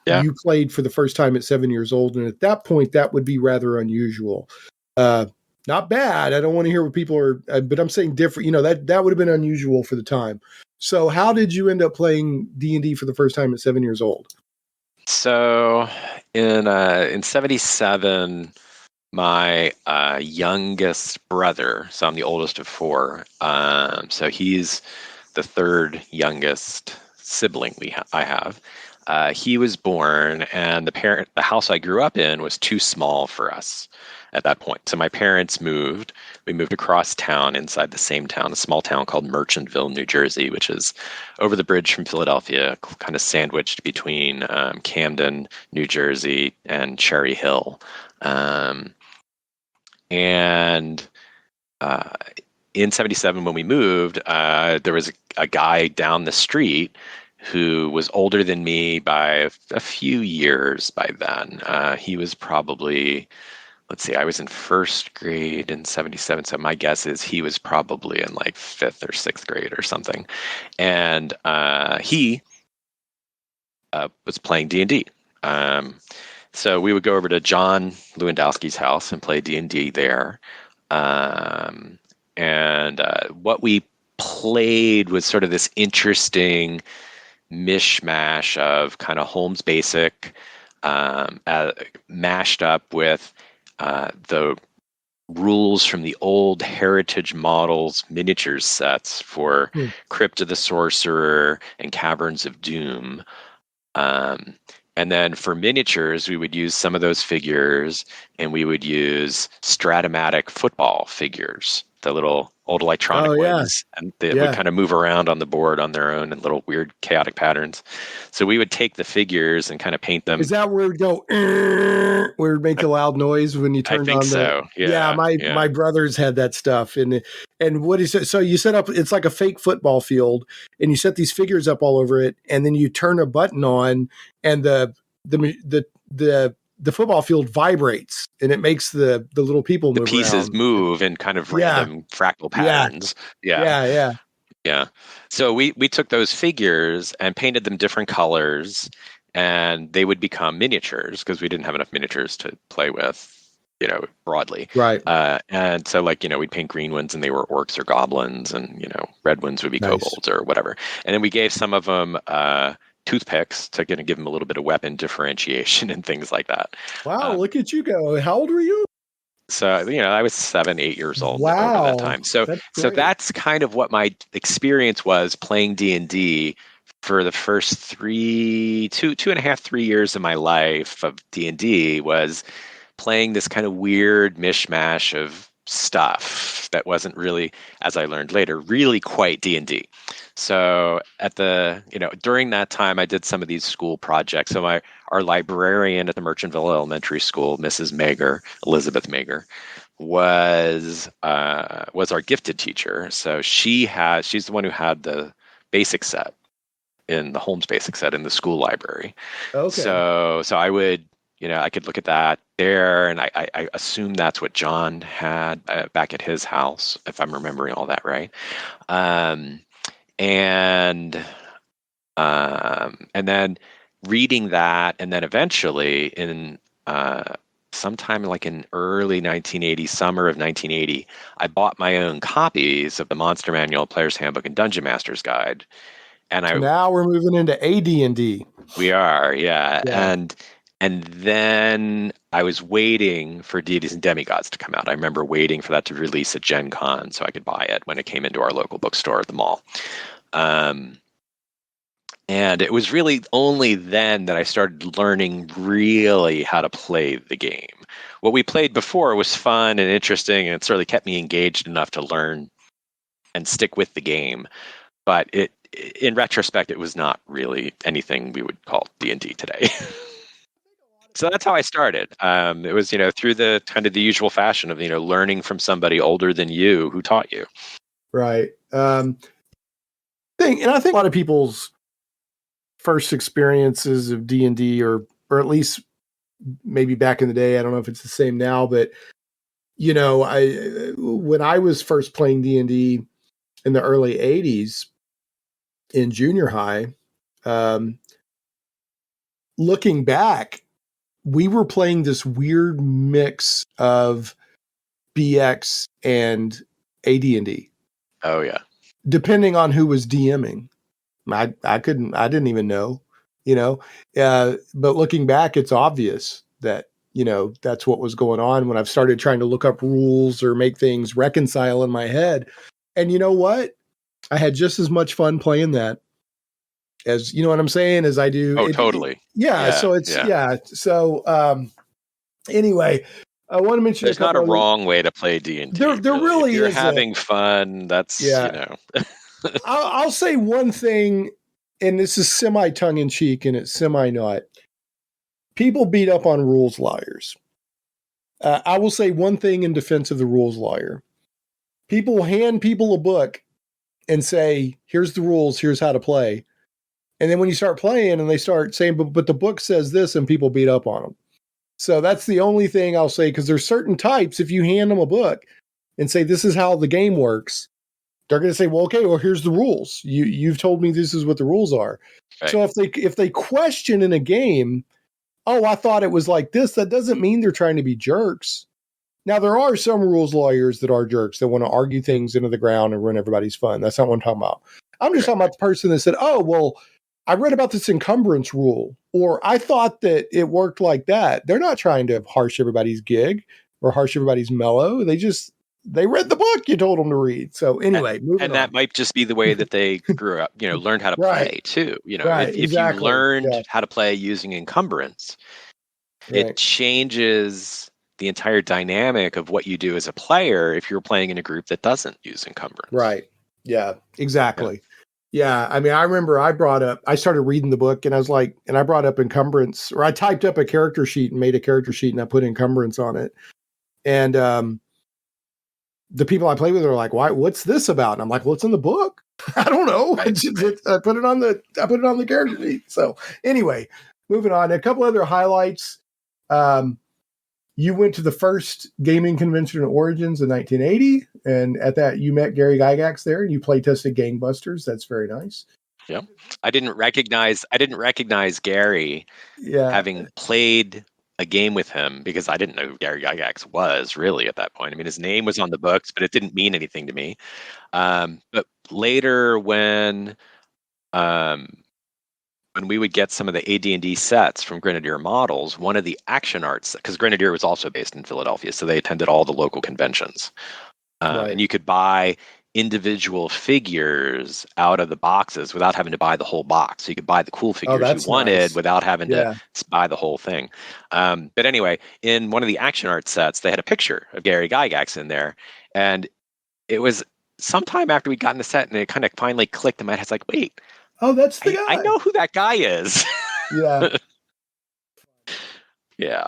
you played for the first time at 7 years old, and at that point, that would be rather unusual. Not bad. I don't want to hear what people are, but I'm saying different. That would have been unusual for the time. So, how did you end up playing D&D for the first time at 7 years old? So, in 77, my youngest brother, so I'm the oldest of 4. So he's the third youngest sibling I have. He was born, and the house I grew up in was too small for us at that point. So my parents moved. We moved across town, inside the same town, a small town called Merchantville, New Jersey, which is over the bridge from Philadelphia, kind of sandwiched between Camden, New Jersey, and Cherry Hill. And in 77, when we moved, there was a guy down the street who was older than me by a few years by then. He was probably, let's see, I was in first grade in 77. So my guess is he was probably in like fifth or sixth grade or something. And he was playing D&D. So we would go over to John Lewandowski's house and play D&D there. And what we played was sort of this interesting mishmash of kind of Holmes Basic mashed up with the rules from the old Heritage Models miniatures sets for Crypt of the Sorcerer and Caverns of Doom. And then for miniatures, we would use some of those figures, and we would use Stratomatic football figures, the little old electronic ones, and they would kind of move around on the board on their own in little weird chaotic patterns. So we would take the figures and kind of paint them. Is that where it would go, where it would make a loud noise when you turned on the... I think so, yeah. My brothers had that stuff. And what is it? So you set up, it's like a fake football field, and you set these figures up all over it, and then you turn a button on, and the football field vibrates, and it makes the little people move. The pieces around. Move in kind of random fractal patterns. Yeah. So we took those figures and painted them different colors, and they would become miniatures because we didn't have enough miniatures to play with, broadly. Right. And so we'd paint green ones and they were orcs or goblins, and, red ones would be kobolds or whatever. And then we gave some of them toothpicks to give them a little bit of weapon differentiation and things like that. Wow, look at you go. How old were you? So, I was 7, 8 years old over that time. So that's kind of what my experience was playing D&D for the first 2.5, 3 years of my life of D&D, was playing this kind of weird mishmash of stuff that wasn't really, as I learned later, really quite D&D. So during that time, I did some of these school projects. So our librarian at the Merchantville Elementary School, Mrs. Mager, Elizabeth Mager, was our gifted teacher. So she's the one who had the basic set in the Holmes basic set in the school library. Okay. So I would, I could look at that there, and I assume that's what John had back at his house, if I'm remembering all that right. And then reading that, and then eventually in sometime like in early 1980, summer of 1980, I bought my own copies of the Monster Manual, Player's Handbook, and Dungeon Master's Guide. And now we're moving into AD&D. We are, yeah. And then I was waiting for Deities and Demigods to come out. I remember waiting for that to release at Gen Con so I could buy it when it came into our local bookstore at the mall. And it was really only then that I started learning really how to play the game. What we played before was fun and interesting, and it certainly kept me engaged enough to learn and stick with the game. But in retrospect, it was not really anything we would call D&D today. So that's how I started. It was, through the kind of the usual fashion of, learning from somebody older than you who taught you. Right. And I think a lot of people's first experiences of D&D, or at least maybe back in the day, I don't know if it's the same now, but, when I was first playing D&D in the early 80s in junior high, looking back, we were playing this weird mix of BX and AD&D. Oh yeah. Depending on who was DMing. I didn't even know, but looking back, it's obvious that, that's what was going on when I've started trying to look up rules or make things reconcile in my head. And you know what? I had just as much fun playing that as, you know what I'm saying, as I do. Oh, totally. Yeah. So it's, So, anyway, I want to mention there's not a wrong way to play D&D. There really is. If you're having fun, that's, I'll say one thing, and this is semi tongue in cheek and it's semi not. People beat up on rules lawyers. I will say one thing in defense of the rules lawyer. people hand people a book and say, here's the rules, here's how to play. And then when you start playing and they start saying, but the book says this, and people beat up on them. So that's the only thing I'll say, because there's certain types, if you hand them a book and say, this is how the game works, they're going to say, well, okay, well, here's the rules. You've told me this is what the rules are. Right. So if they question in a game, oh, I thought it was like this, that doesn't mean they're trying to be jerks. Now, there are some rules lawyers that are jerks that want to argue things into the ground and ruin everybody's fun. That's not what I'm talking about. I'm just talking about the person that said, oh, well, I read about this encumbrance rule, or I thought that it worked like that. They're not trying to harsh everybody's gig or harsh everybody's mellow. They read the book you told them to read. So anyway, moving on. That might just be the way that they grew up, learned how to play too. If you learned how to play using encumbrance, it changes the entire dynamic of what you do as a player if you're playing in a group that doesn't use encumbrance. Right. Yeah, exactly. Yeah. I mean, I remember I started reading the book and I was like, and I brought up encumbrance, or I typed up a character sheet and made a character sheet and I put encumbrance on it. And the people I play with are like, why, what's this about? And I'm like, well, it's in the book. I don't know. Right. I put it on the character sheet. So anyway, moving on. A couple other highlights. You went to the first gaming convention in Origins in 1980, and at that you met Gary Gygax there, and you play tested Gangbusters. That's very nice. Yeah, I didn't recognize Gary, having played a game with him, because I didn't know who Gary Gygax was really at that point. I mean, his name was on the books, but it didn't mean anything to me. But later, when we would get some of the AD&D sets from Grenadier Models, one of the action arts, because Grenadier was also based in Philadelphia, so they attended all the local conventions. And you could buy individual figures out of the boxes without having to buy the whole box. So you could buy the cool figures you wanted without having to buy the whole thing. But anyway, in one of the action art sets, they had a picture of Gary Gygax in there. And it was sometime after we'd gotten the set, and it kind of finally clicked in my head. It's like, wait, oh, that's the guy. I know who that guy is. Yeah. Yeah.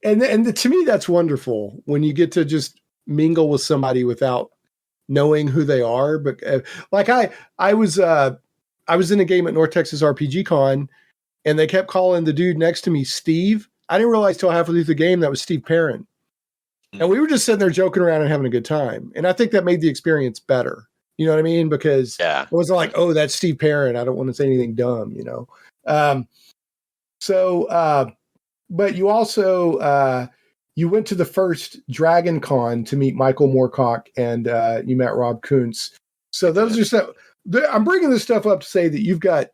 And to me, that's wonderful when you get to just mingle with somebody without knowing who they are. But like I was in a game at North Texas RPG Con, and they kept calling the dude next to me Steve. I didn't realize till halfway through the game that was Steve Perrin. And we were just sitting there joking around and having a good time. And I think that made the experience better. You know what I mean? Because it wasn't like, oh, that's Steve Perrin. I don't want to say anything dumb, But you also, you went to the first Dragon Con to meet Michael Moorcock, and you met Rob Kuntz. So those are stuff. I'm bringing this stuff up to say that you've got,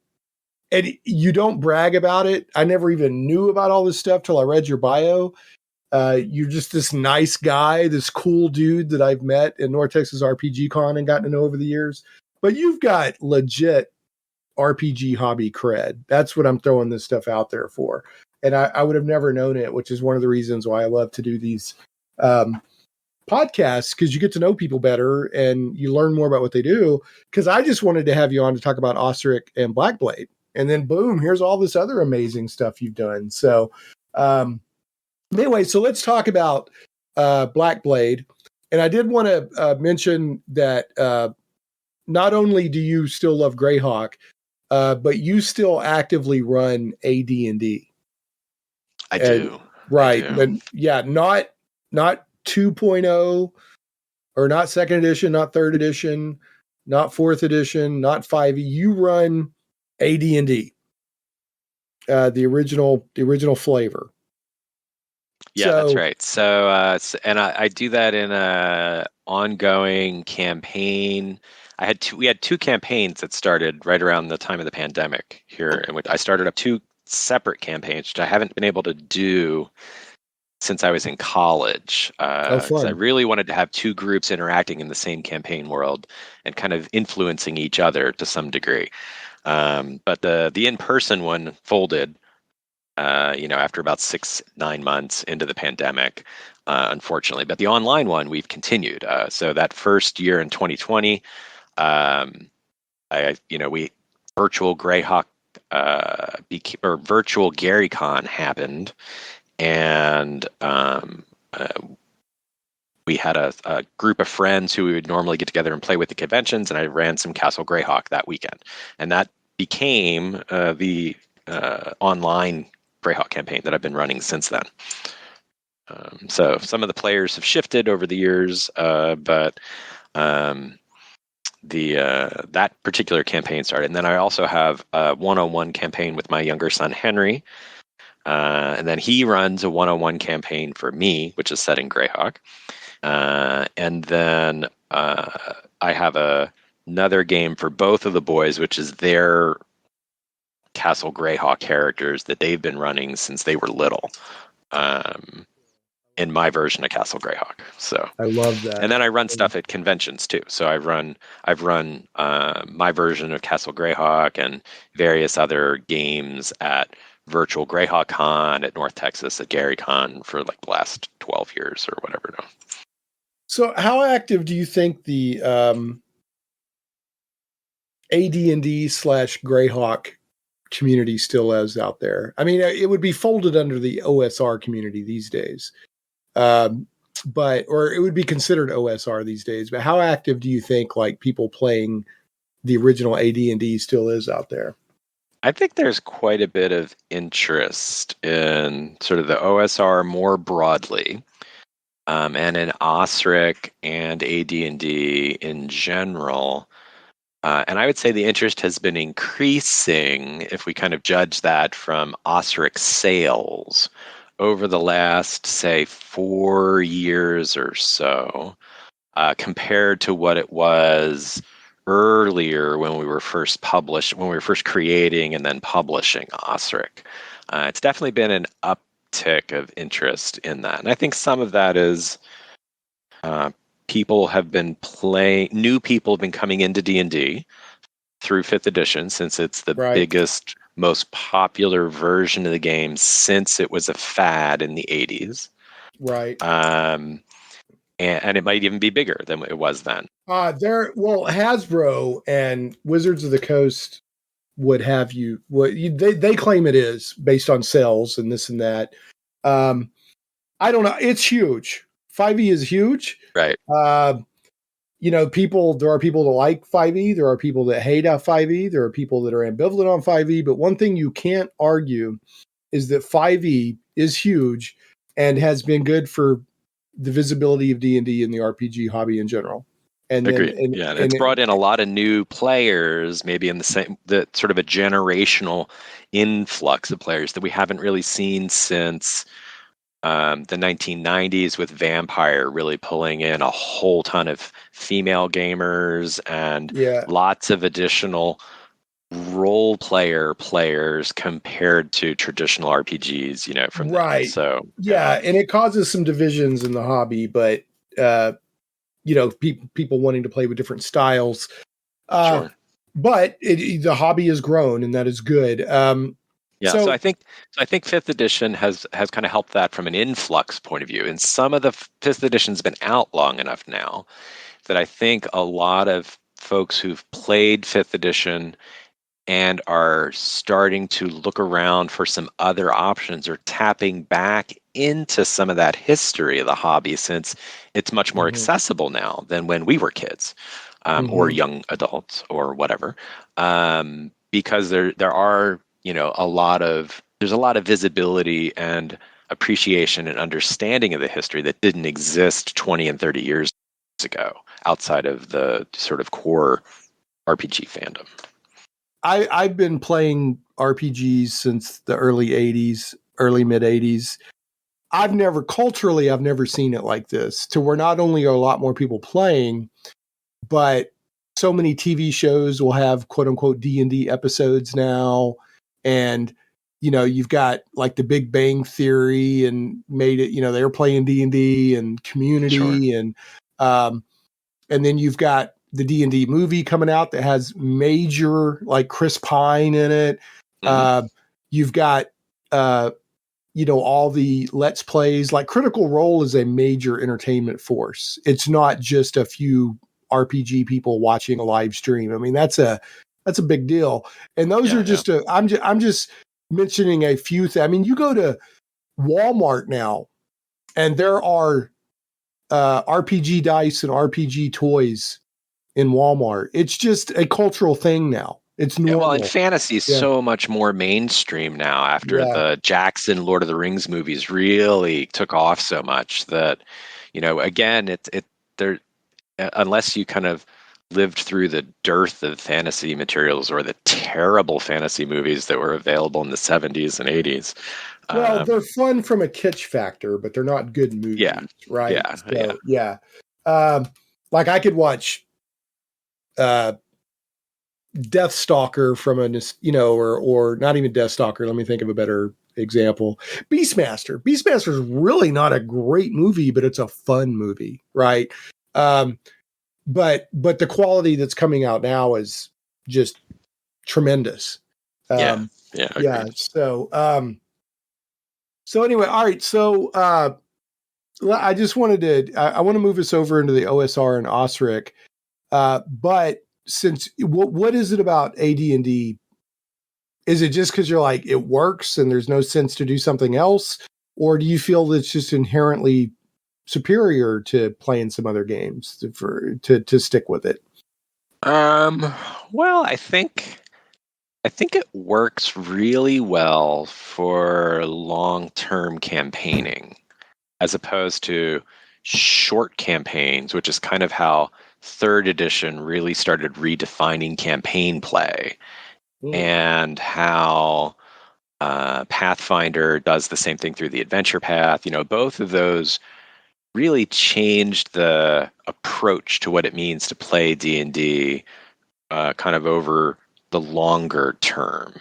and you don't brag about it. I never even knew about all this stuff till I read your bio. You're just this nice guy, this cool dude that I've met in North Texas RPG Con and gotten to know over the years. But you've got legit RPG hobby cred. That's what I'm throwing this stuff out there for. And I would have never known it, which is one of the reasons why I love to do these podcasts, because you get to know people better and you learn more about what they do. Because I just wanted to have you on to talk about OSRIC and Blackblade. And then boom, here's all this other amazing stuff you've done. So anyway, so let's talk about Blackblade. And I did want to mention that not only do you still love Greyhawk, but you still actively run AD&D. I do. Right. I do. But yeah, not 2.0 or not second edition, not third edition, not fourth edition, not 5e. You run AD&D, the original flavor. Yeah, that's right. So, and I do that in a ongoing campaign. We had two campaigns that started right around the time of the pandemic here, and I started up two separate campaigns, which I haven't been able to do since I was in college. 'Cause I really wanted to have two groups interacting in the same campaign world and kind of influencing each other to some degree. But the in-person one folded, after about 6-9 months into the pandemic, unfortunately. But the online one, we've continued. So that first year in 2020, we virtual Greyhawk or virtual GaryCon happened, and we had a group of friends who we would normally get together and play with at conventions, and I ran some Castle Greyhawk that weekend. And that became the online Greyhawk campaign that I've been running since then. So some of the players have shifted over the years, but that particular campaign started. And then I also have a one-on-one campaign with my younger son, Henry. And then he runs a one-on-one campaign for me, which is set in Greyhawk. And then I have another game for both of the boys, which is their Castle Greyhawk characters that they've been running since they were little. In my version of Castle Greyhawk. So I love that. And then I run stuff at conventions too. So I've run my version of Castle Greyhawk and various other games at virtual Greyhawk Con at North Texas at Gary Con for like the last 12 years or whatever now. So how active do you think the AD&D / Greyhawk community still is out there? I mean, it would be folded under the OSR community these days. Or it would be considered OSR these days, but how active do you think like people playing the original AD&D still is out there? I think there's quite a bit of interest in sort of the OSR more broadly, and in OSRIC and AD&D in general. And I would say the interest has been increasing if we kind of judge that from OSRIC sales over the last, say, 4 years or so, compared to what it was earlier when we were first creating and then publishing OSRIC. It's definitely been an uptick of interest in that. And I think some of that is people have been new people have been coming into D&D through 5th edition, since it's the biggest, most popular version of the game since it was a fad in the 80s. Right. And it might even be bigger than it was then. Hasbro and Wizards of the Coast would have they claim it is based on sales and this and that. I don't know. It's huge. 5e is huge. Right. There are people that like 5e. There are people that hate 5e. There are people that are ambivalent on 5e. But one thing you can't argue is that 5e is huge and has been good for the visibility of D&D and the RPG hobby in general. And agreed. It's brought in a lot of new players, maybe in the sort of a generational influx of players that we haven't really seen since the 1990s, with Vampire really pulling in a whole ton of female gamers and lots of additional role players compared to traditional RPGs, from that. So and it causes some divisions in the hobby, but people wanting to play with different styles. Sure. But the hobby has grown, and that is good. So I think 5th edition has kind of helped that from an influx point of view. And some of the 5th edition's been out long enough now that I think a lot of folks who've played 5th edition and are starting to look around for some other options or tapping back into some of that history of the hobby, since it's much more accessible now than when we were kids, or young adults or whatever, because there are there's a lot of visibility and appreciation and understanding of the history that didn't exist 20 and 30 years ago outside of the sort of core RPG fandom. I've been playing RPGs since the early mid 80s. I've never seen it like this, to where not only are a lot more people playing, but so many TV shows will have quote unquote D&D episodes now. And, you've got like the Big Bang Theory and made it, they were playing D&D and Community. Sure. And then you've got the D&D movie coming out that has major, like Chris Pine in it. You've got, all the Let's Plays. Like Critical Role is a major entertainment force. It's not just a few RPG people watching a live stream. I mean, that's a big deal. And those are just I'm just mentioning a few things. I mean, you go to Walmart now and there are RPG dice and RPG toys in Walmart. It's just a cultural thing now. It's normal. Well, and fantasy is so much more mainstream now after the Jackson Lord of the Rings movies really took off so much that, again, there, unless you kind of lived through the dearth of fantasy materials or the terrible fantasy movies that were available in the 70s and 80s. Well, they're fun from a kitsch factor, but they're not good movies, right? Yeah. Like I could watch Deathstalker from or not even Deathstalker. Let me think of a better example. Beastmaster. Beastmaster is really not a great movie, but it's a fun movie, right? But the quality that's coming out now is just tremendous. Agreed. So anyway, all right. So I just wanted to I want to move us over into the OSR and OSRIC. But since what is it about AD&D? Is it just because you're like it works and there's no sense to do something else, or do you feel that it's just inherently superior to playing some other games to stick with it? Well, I think it works really well for long-term campaigning as opposed to short campaigns, which is kind of how third edition really started redefining campaign play, and how Pathfinder does the same thing through the adventure path. Both of those really changed the approach to what it means to play D&D kind of over the longer term.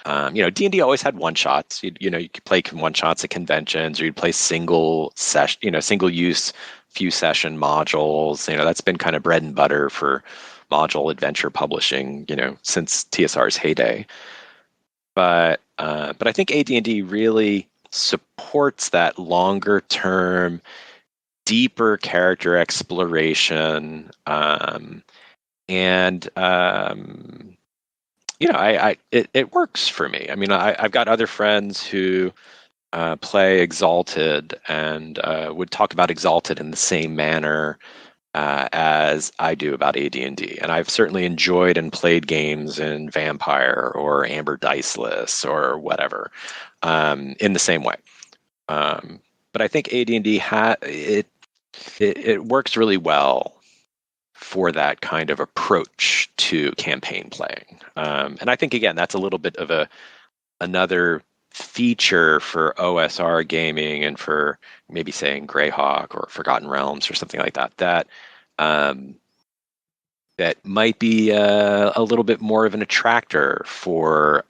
D&D always had one shots. You could play one shots at conventions, or you'd play single use few session modules. That's been kind of bread and butter for module adventure publishing, since TSR's heyday. But I think AD&D really supports that longer term, deeper character exploration, it works for me. I mean, I've got other friends who play Exalted and would talk about Exalted in the same manner as I do about AD&D. And I've certainly enjoyed and played games in Vampire or Amber Diceless or whatever in the same way. But I think AD&D it works really well for that kind of approach to campaign playing. And I think, again, that's a little bit of another feature for OSR gaming and for maybe saying Greyhawk or Forgotten Realms or something like that might be a little bit more of an attractor for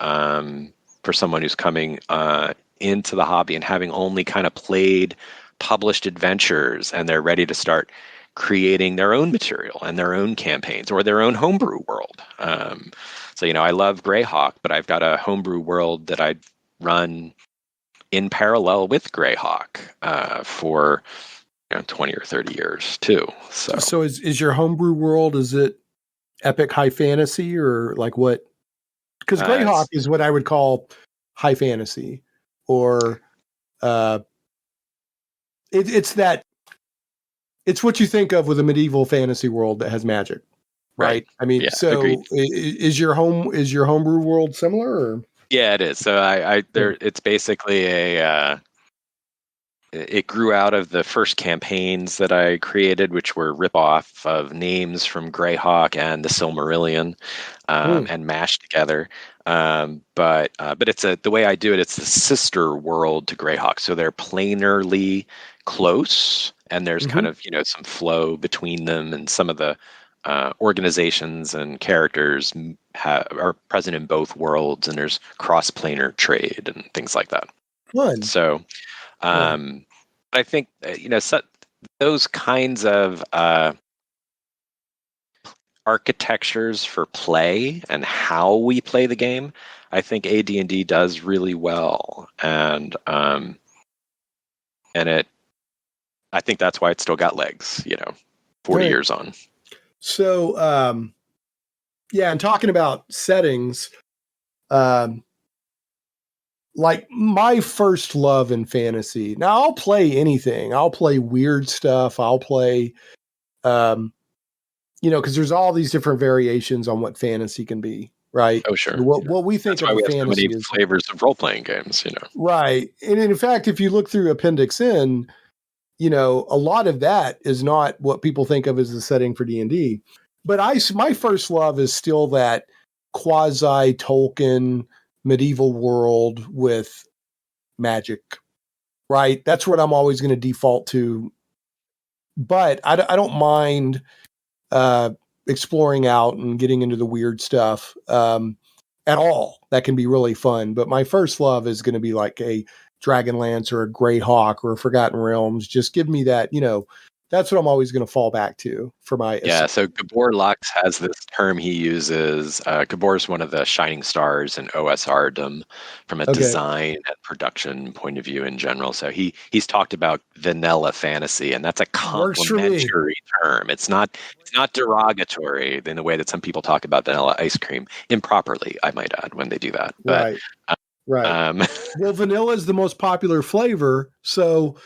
someone who's coming into the hobby and having only kind of played published adventures, and they're ready to start creating their own material and their own campaigns or their own homebrew world. So I love Greyhawk, but I've got a homebrew world that I run in parallel with Greyhawk for 20 or 30 years too. So is your homebrew world, is it epic high fantasy or like what? Because Greyhawk is what I would call high fantasy, or it's what you think of with a medieval fantasy world that has magic, right? I mean, agreed. Is your homebrew world similar? Or? Yeah, it is. So it's basically it grew out of the first campaigns that I created, which were rip-off of names from Greyhawk and the Silmarillion, and mashed together. But it's the way I do it, it's the sister world to Greyhawk. So they're planarly close, and there's kind of, some flow between them, and some of the organizations and characters are present in both worlds, and there's cross-planar trade and things like that. Fun. So, I think those kinds of architectures for play and how we play the game, I think AD&D does really well, and I think that's why it's still got legs. 40 years on. So, and talking about settings, like my first love in fantasy. Now I'll play anything. I'll play weird stuff. I'll play, because there's all these different variations on what fantasy can be, right? Oh, sure. What we think That's why of we a have so fantasy many is flavors of role-playing games, right. And in fact, if you look through Appendix N, a lot of that is not what people think of as the setting for D&D. But my first love is still that quasi Tolkien medieval world with magic, right? That's what I'm always going to default to. But I don't mind exploring out and getting into the weird stuff at all. That can be really fun. But my first love is going to be like a Dragonlance or a Greyhawk or a Forgotten Realms. Just give me that, that's what I'm always going to fall back to for my. Yeah, so Gabor Lux has this term he uses. Gabor is one of the shining stars in OSRdom from a design and production point of view in general. So he's talked about vanilla fantasy, and that's a complimentary term. It's not derogatory in the way that some people talk about vanilla ice cream, improperly, I might add, when they do that. But, right. Well, vanilla is the most popular flavor, so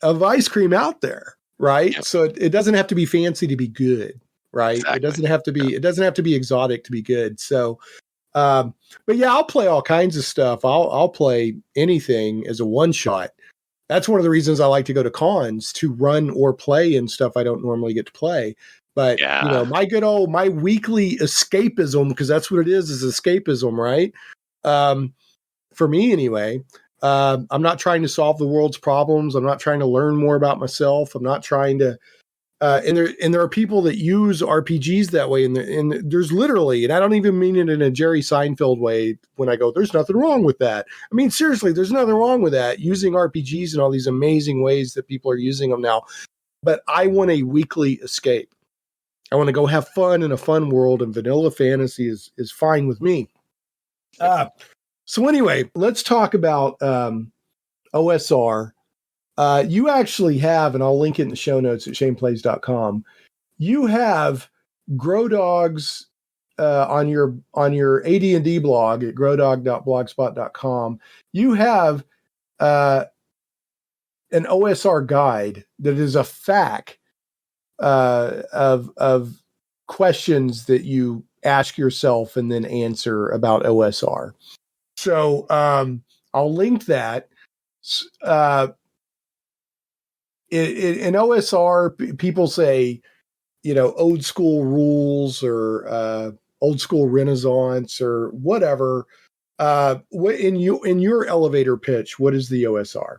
of ice cream out there, right? Yep. So it doesn't have to be fancy to be good, right? Exactly. It doesn't have to be exotic to be good. So, but yeah, I'll play all kinds of stuff. I'll play anything as a one shot. That's one of the reasons I like to go to cons, to run or play in stuff I don't normally get to play. But my weekly escapism, because that's what it is escapism, right? For me anyway. I'm not trying to solve the world's problems. I'm not trying to learn more about myself. I'm not trying to, and there are people that use RPGs that way. And there's literally, and I don't even mean it in a Jerry Seinfeld way when I go, there's nothing wrong with that. I mean, seriously, there's nothing wrong with that, using RPGs in all these amazing ways that people are using them now. But I want a weekly escape. I want to go have fun in a fun world, and vanilla fantasy is fine with me. So anyway, let's talk about OSR. You actually have, and I'll link it in the show notes at shaneplays.com. You have Grow Dogs on your AD&D blog at growdog.blogspot.com. You have an OSR guide that is a FAQ of questions that you ask yourself and then answer about OSR. So I'll link that. In OSR, people say, old school rules or old school Renaissance or whatever. In your elevator pitch, what is the OSR?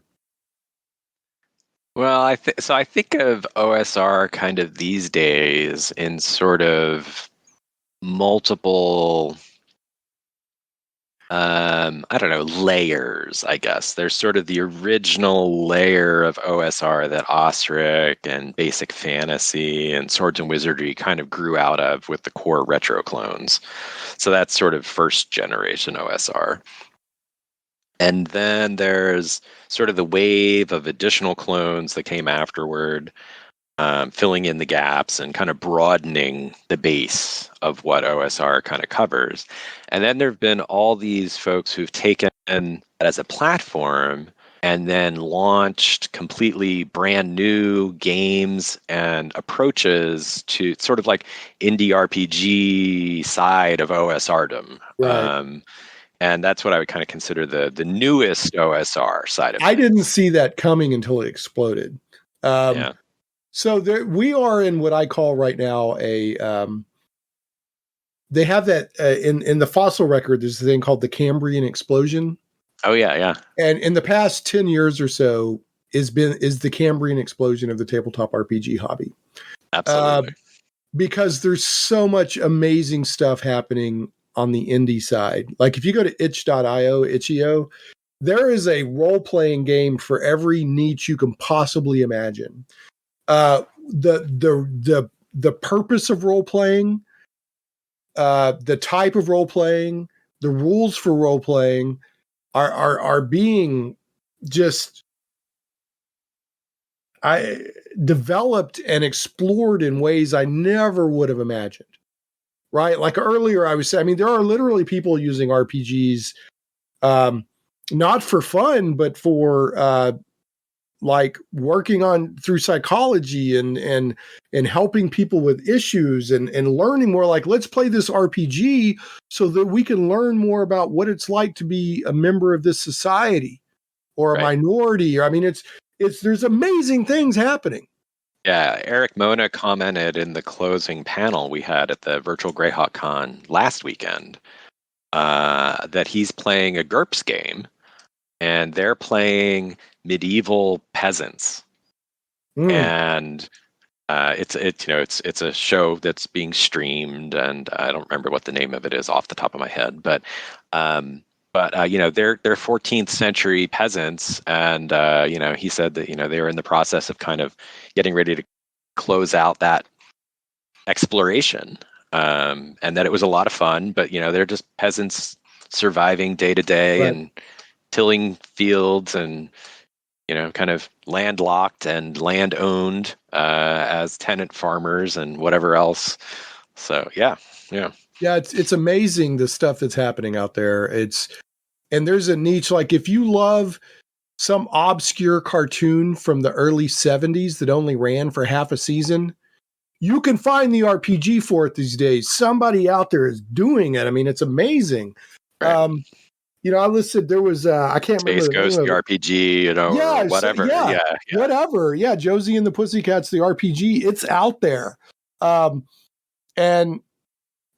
Well, I think of OSR kind of these days in sort of multiple, I don't know, layers, I guess. There's sort of the original layer of OSR that OSRIC and Basic Fantasy and Swords and Wizardry kind of grew out of with the core Retroclones. So that's sort of first generation OSR. And then there's sort of the wave of additional clones that came afterward, filling in the gaps and kind of broadening the base of what OSR kind of covers. And then there have been all these folks who've taken it as a platform and then launched completely brand new games and approaches to sort of like indie RPG side of OSRdom. Right. And that's what I would kind of consider the newest OSR side of it. I didn't see that coming until it exploded. So we are in what I call right now they have that in the fossil record. There's a thing called the Cambrian explosion. Oh yeah. And in the past 10 years or so is the Cambrian explosion of the tabletop RPG hobby. Absolutely. Because there's so much amazing stuff happening on the indie side. Like if you go to itch.io, there is a role-playing game for every niche you can possibly imagine. The purpose of role-playing, the type of role-playing, the rules for role-playing are being just developed and explored in ways I never would have imagined. Right? Like earlier I was saying, there are literally people using RPGs not for fun, but for like working on through psychology and helping people with issues and learning more. Like, let's play this RPG so that we can learn more about what it's like to be a member of this society or a minority. I mean, it's there's amazing things happening. Yeah, Eric Mona commented in the closing panel we had at the virtual Greyhawk Con last weekend that he's playing a GURPS game, and they're playing medieval peasants, and it's a show that's being streamed, and I don't remember what the name of it is off the top of my head, but they're 14th century peasants, and he said that they were in the process of kind of getting ready to close out that exploration, and that it was a lot of fun, but they're just peasants surviving day to day and tilling fields and kind of landlocked and land owned as tenant farmers and whatever else. So yeah, it's amazing the stuff that's happening out there. And there's a niche, like if you love some obscure cartoon from the early 70s that only ran for half a season, you can find the RPG for it these days. Somebody out there is doing it. I mean, it's amazing. Right. I listed, there was, I can't Space remember. Space Ghost, the RPG, or whatever. Whatever. Yeah. Josie and the Pussycats, the RPG, it's out there. And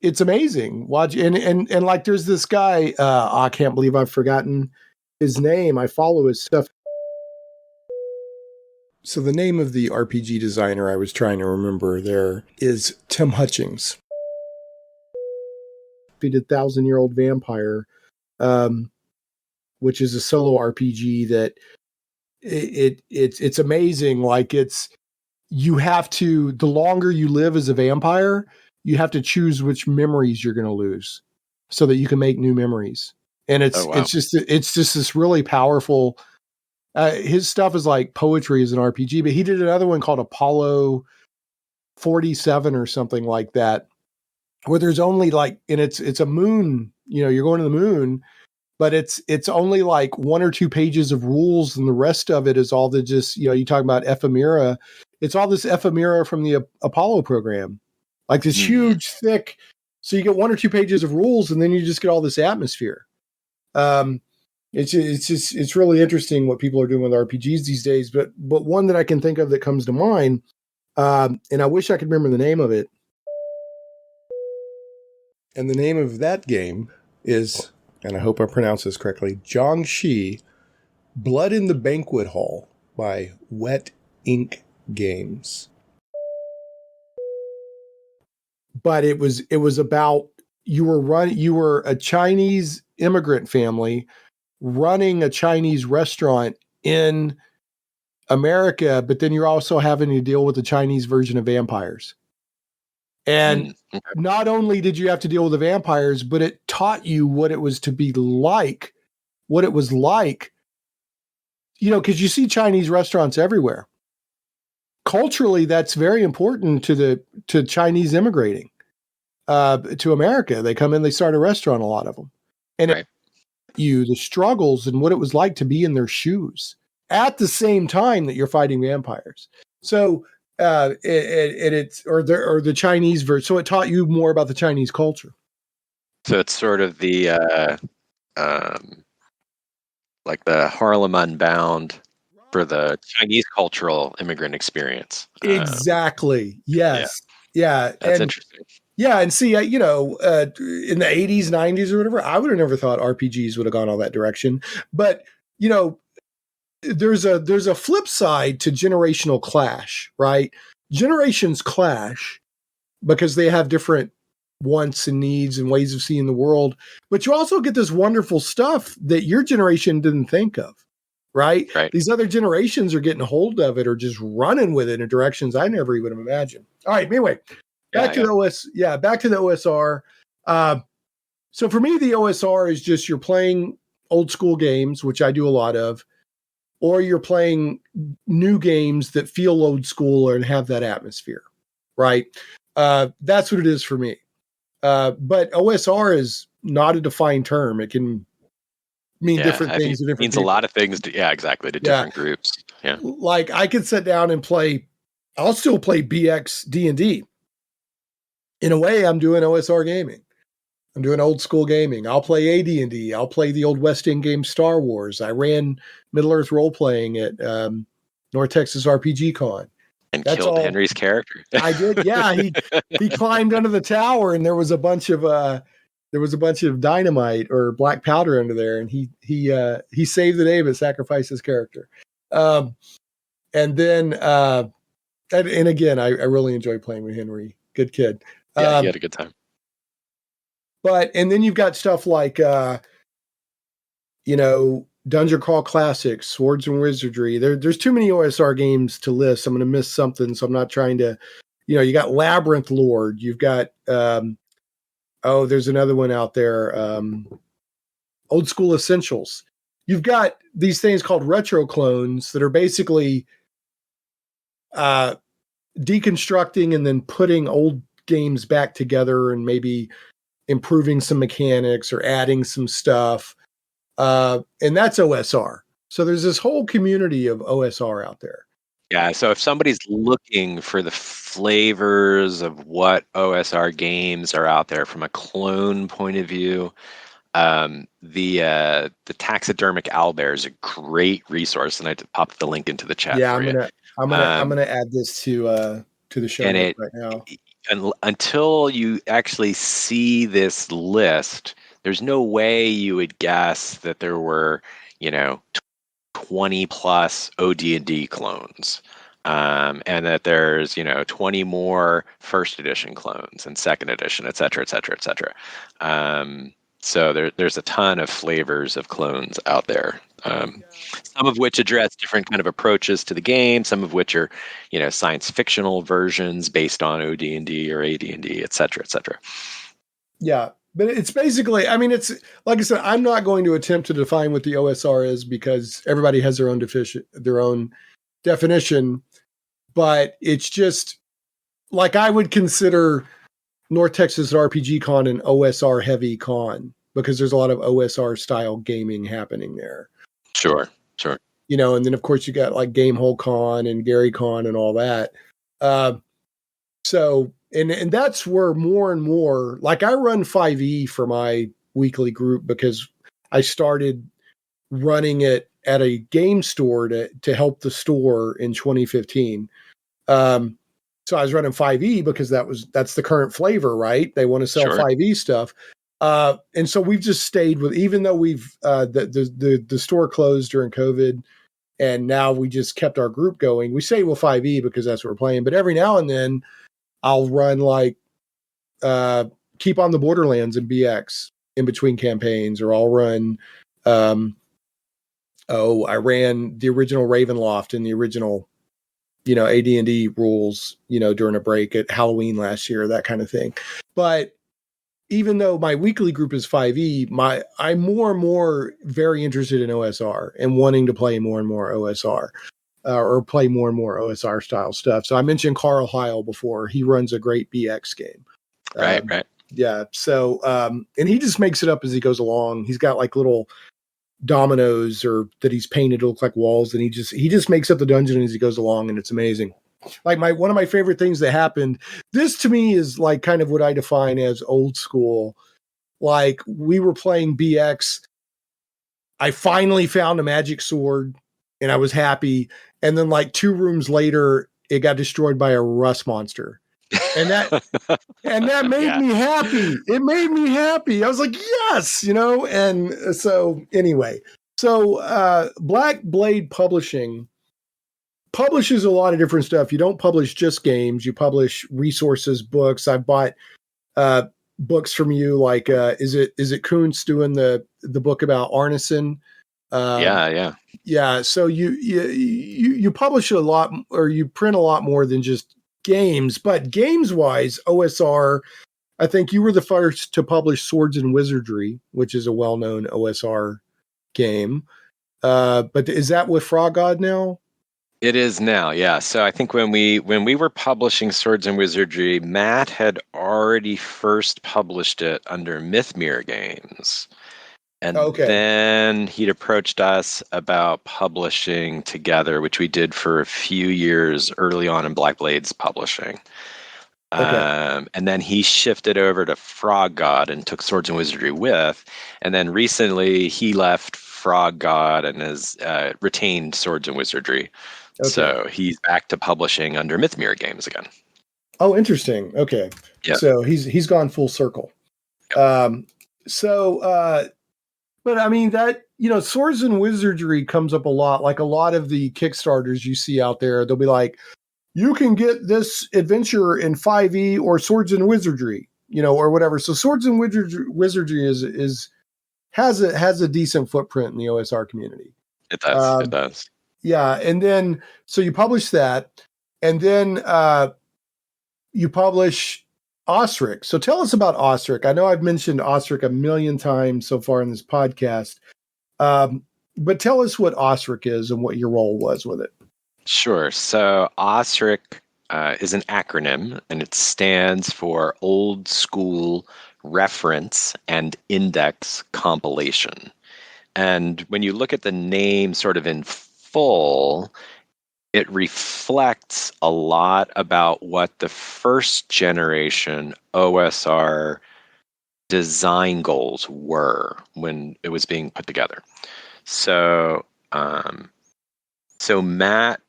it's amazing. Watch. And like, there's this guy, I can't believe I've forgotten his name. I follow his stuff. So the name of the RPG designer I was trying to remember there is Tim Hutchings. He did 1,000-Year-Old Vampire, which is a solo RPG that it's amazing. Like you have to, the longer you live as a vampire, you have to choose which memories you're going to lose so that you can make new memories. And it's just this really powerful, his stuff is like poetry as an RPG, but he did another one called Apollo 47 or something like that, where there's only like, and it's a moon, you're going to the moon, but it's only like 1 or 2 pages of rules, and the rest of it is all the just, you talk about ephemera. It's all this ephemera from the Apollo program, like this huge, thick. So you get 1 or 2 pages of rules, and then you just get all this atmosphere. It's really interesting what people are doing with RPGs these days. But one that I can think of that comes to mind, and I wish I could remember the name of it. And the name of that game is, and I hope I pronounce this correctly, Jiangxi Blood in the Banquet Hall by Wet Ink Games. But it was about, you were a Chinese immigrant family running a Chinese restaurant in America, but then you're also having to deal with the Chinese version of vampires. And not only did you have to deal with the vampires, but it taught you what it was to be like, what it was like, because you see Chinese restaurants everywhere. Culturally, that's very important to Chinese immigrating to America. They come in, they start a restaurant, a lot of them. And the struggles and what it was like to be in their shoes at the same time that you're fighting vampires. So it's the Chinese version. So it taught you more about the Chinese culture. So it's sort of the like the Harlem Unbound for the Chinese cultural immigrant experience. Exactly. Yes. Yeah. That's interesting. Yeah, and see, in the 80s, 90s, or whatever, I would have never thought RPGs would have gone all that direction. But there's a flip side to generational clash, right? Generations clash because they have different wants and needs and ways of seeing the world. But you also get this wonderful stuff that your generation didn't think of, right? These other generations are getting a hold of it or just running with it in directions I never even imagined. All right, anyway. Back to the OSR. So for me, the OSR is just you're playing old school games, which I do a lot of, or you're playing new games that feel old school and have that atmosphere, right? That's what it is for me. But OSR is not a defined term. It can mean Yeah, different I mean, things to it different means a people. lot of things. Exactly, to Yeah. different groups. Yeah. Like I could sit down and play. I'll still play BX D&D. In a way, I'm doing OSR gaming. I'm doing old school gaming. I'll play AD&D. I'll play the old West End game Star Wars. I ran Middle Earth role playing at North Texas RPG Con. And That's killed all Henry's character. I did. Yeah, he climbed under the tower, and there was a bunch of dynamite or black powder under there, and he saved the day but sacrificed his character. And then and again, I really enjoy playing with Henry. Good kid. Yeah, he had a good time. But and then you've got stuff like Dungeon Crawl Classics, Swords and Wizardry. There's too many OSR games to list. I'm going to miss something, so I'm not trying to. You got Labyrinth Lord. You've got there's another one out there. Old School Essentials. You've got these things called Retroclones that are basically deconstructing and then putting old games back together and maybe improving some mechanics or adding some stuff. And that's OSR. So there's this whole community of OSR out there. Yeah, so if somebody's looking for the flavors of what OSR games are out there from a clone point of view, the taxidermic owlbear is a great resource, and I popped the link into the chat. Yeah, for I'm gonna add this to the show notes right now. And until you actually see this list, there's no way you would guess that there were 20 plus OD&D clones, and that there's 20 more first edition clones and second edition, et cetera, et cetera, et cetera. So there's a ton of flavors of clones out there, some of which address different kind of approaches to the game, some of which are science fictional versions based on OD&D or AD&D, et cetera, et cetera. Yeah. But it's basically, it's like I said, I'm not going to attempt to define what the OSR is because everybody has their own definition. But it's just like I would consider North Texas RPG Con an OSR heavy con because there's a lot of OSR style gaming happening there. Sure. And then of course you got like Gamehole Con and Gary Con and all that. So. And that's where more and more, like I run 5e for my weekly group because I started running it at a game store to help the store in 2015. So I was running 5e because that's the current flavor, right? They want to sell 5e stuff. And so we've just stayed with, even though we've, the store closed during COVID and now we just kept our group going. We stay with 5e because that's what we're playing. But every now and then, I'll run like Keep on the Borderlands and BX in between campaigns, or I'll run I ran the original Ravenloft and the original AD&D rules during a break at Halloween last year, that kind of thing. But even though my weekly group is 5e, I'm more and more very interested in OSR and wanting to play more and more OSR. Or play more and more OSR style stuff. So I mentioned Carl Heil before. He runs a great BX game. Right. Yeah. So, and he just makes it up as he goes along. He's got like little dominoes that he's painted to look like walls. And he just makes up the dungeon as he goes along. And it's amazing. Like one of my favorite things that happened, this to me is like kind of what I define as old school. Like we were playing BX. I finally found a magic sword and I was happy. And then like 2 rooms later, it got destroyed by a rust monster. And that made me happy. It made me happy. I was like, yes, and so anyway, Black Blade Publishing publishes a lot of different stuff. You don't publish just games, you publish resources, books. I bought books from you, like is it Kuntz doing the book about Arneson? Yeah. So you publish a lot, or you print a lot more than just games. But games wise, OSR, I think you were the first to publish Swords and Wizardry, which is a well-known OSR game. But is that with Frog God now? It is now, yeah. So I think when we were publishing Swords and Wizardry, Matt had already first published it under Mythmere Games. And Okay. then he'd approached us about publishing together, which we did for a few years early on in Black Blade's publishing. Okay. And then he shifted over to Frog God and took Swords and Wizardry with. And then recently he left Frog God and has retained Swords and Wizardry. Okay. So he's back to publishing under Mythmirror Games again. Oh, interesting. Okay. Yep. So he's gone full circle. Yep. But I mean that, Swords and Wizardry comes up a lot. Like a lot of the Kickstarters you see out there, they'll be like, you can get this adventure in 5e or Swords and Wizardry, or whatever. So Swords and Wizardry has a decent footprint in the OSR community. It does. It does. Yeah, and then so you publish that, and then you publish OSRIC. So tell us about OSRIC. I know I've mentioned OSRIC a million times so far in this podcast, but tell us what OSRIC is and what your role was with it. Sure. So OSRIC is an acronym, and it stands for Old School Reference and Index Compilation. And when you look at the name sort of in full, it reflects a lot about what the first generation OSR design goals were when it was being put together. So Matt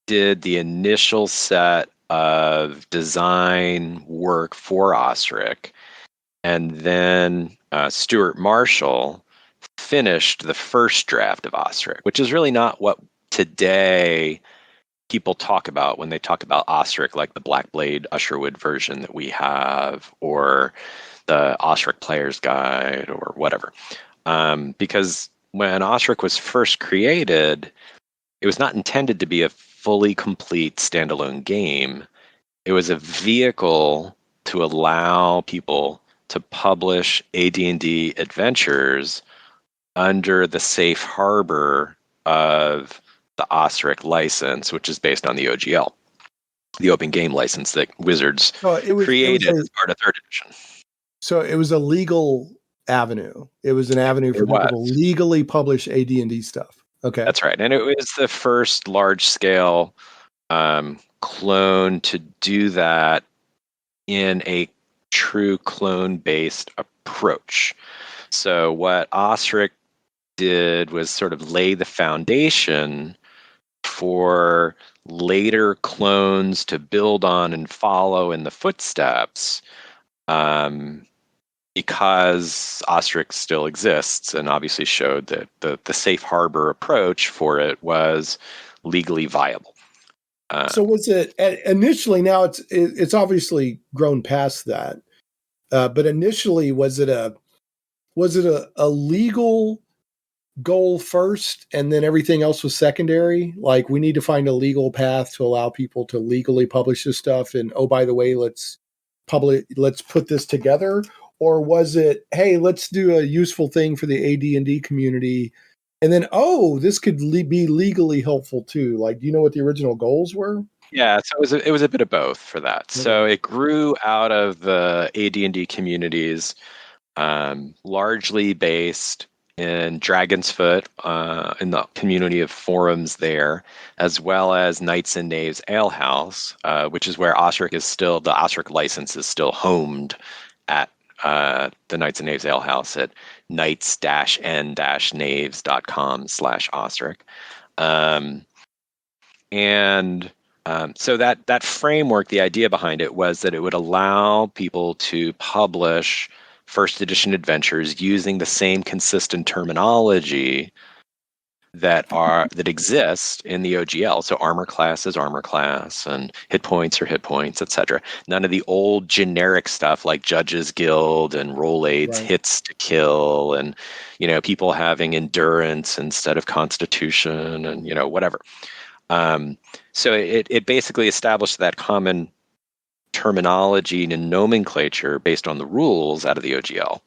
did the initial set of design work for OSRIC, and then Stuart Marshall finished the first draft of OSRIC, which is really not what today people talk about when they talk about OSRIC, like the Black Blade Usherwood version that we have, or the OSRIC Player's Guide, or whatever. Because when OSRIC was first created, it was not intended to be a fully complete standalone game. It was a vehicle to allow people to publish AD&D adventures under the safe harbor of the OSRIC license, which is based on the OGL, the open game license that Wizards created as part of 3rd edition. So it was a legal avenue. It was an avenue for people to legally publish AD&D stuff. Okay. That's right. And it was the first large-scale clone to do that in a true clone-based approach. So what OSRIC did was sort of lay the foundation for later clones to build on and follow in the footsteps, because OSRIC still exists, and obviously showed that the safe harbor approach for it was legally viable. So was it initially? Now it's obviously grown past that, but initially was it a legal goal first, and then everything else was secondary? Like, we need to find a legal path to allow people to legally publish this stuff, and oh, by the way, let's put this together. Or was it, hey, let's do a useful thing for the AD&D community, and then, oh, this could be legally helpful too? Like, do you know what the original goals were? Yeah, so it was a bit of both for that. Okay. So it grew out of the AD&D communities, largely based in Dragon's Foot, in the community of forums there, as well as Knights and Knaves Alehouse, which is where OSRIC the OSRIC license is still homed at the Knights and Knaves Alehouse at knights-n-knaves.com/OSRIC. So that framework, the idea behind it was that it would allow people to publish first edition adventures using the same consistent terminology that exist in the OGL. So armor class is armor class, and hit points are hit points, etc. None of the old generic stuff like Judges Guild and Roll-Aids, hits to kill, and people having endurance instead of constitution, and whatever. So it basically established that common terminology and nomenclature based on the rules out of the OGL.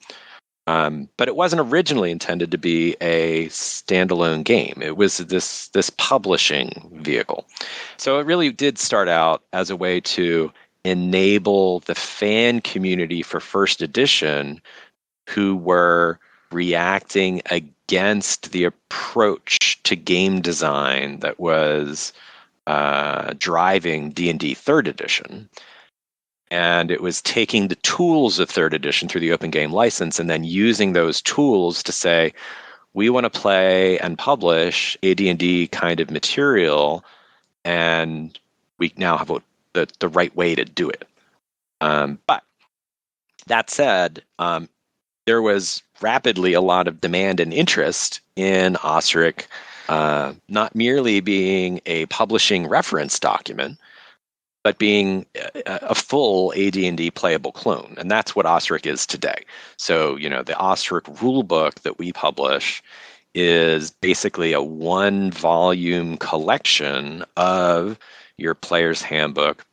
But it wasn't originally intended to be a standalone game. It was this publishing vehicle. So it really did start out as a way to enable the fan community for first edition, who were reacting against the approach to game design that was driving D&D 3rd edition. And it was taking the tools of 3rd edition through the open game license and then using those tools to say, we want to play and publish AD&D kind of material, and we now have the right way to do it. But that said, there was rapidly a lot of demand and interest in OSRIC not merely being a publishing reference document, but being a full AD&D playable clone. And that's what OSRIC is today. So, the OSRIC rulebook that we publish is basically a 1-volume collection of your player's handbook,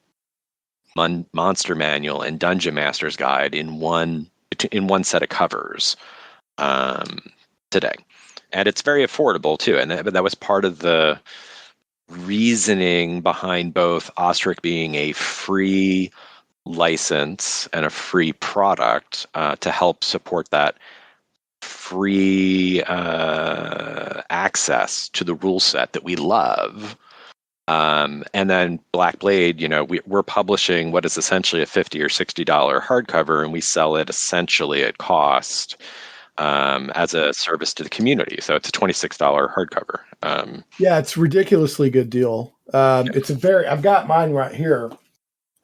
monster manual, and dungeon master's guide in one set of covers today. And it's very affordable too. And that was part of the reasoning behind both OSRIC being a free license and a free product to help support that free access to the rule set that we love. And then Black Blade, we're publishing what is essentially a $50 or $60 hardcover, and we sell it essentially at cost as a service to the community. So it's a $26 hardcover. Yeah, it's a ridiculously good deal. I've got mine right here.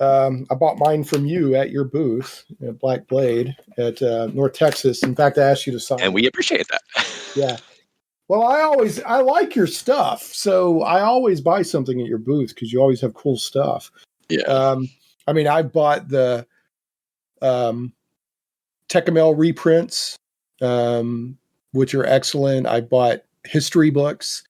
I bought mine from you at your booth at Black Blade at North Texas. In fact, I asked you to sign. And we appreciate that. Yeah. Well, I like your stuff, so I always buy something at your booth because you always have cool stuff. Yeah. I bought the Tecumel reprints, which are excellent. I bought history books.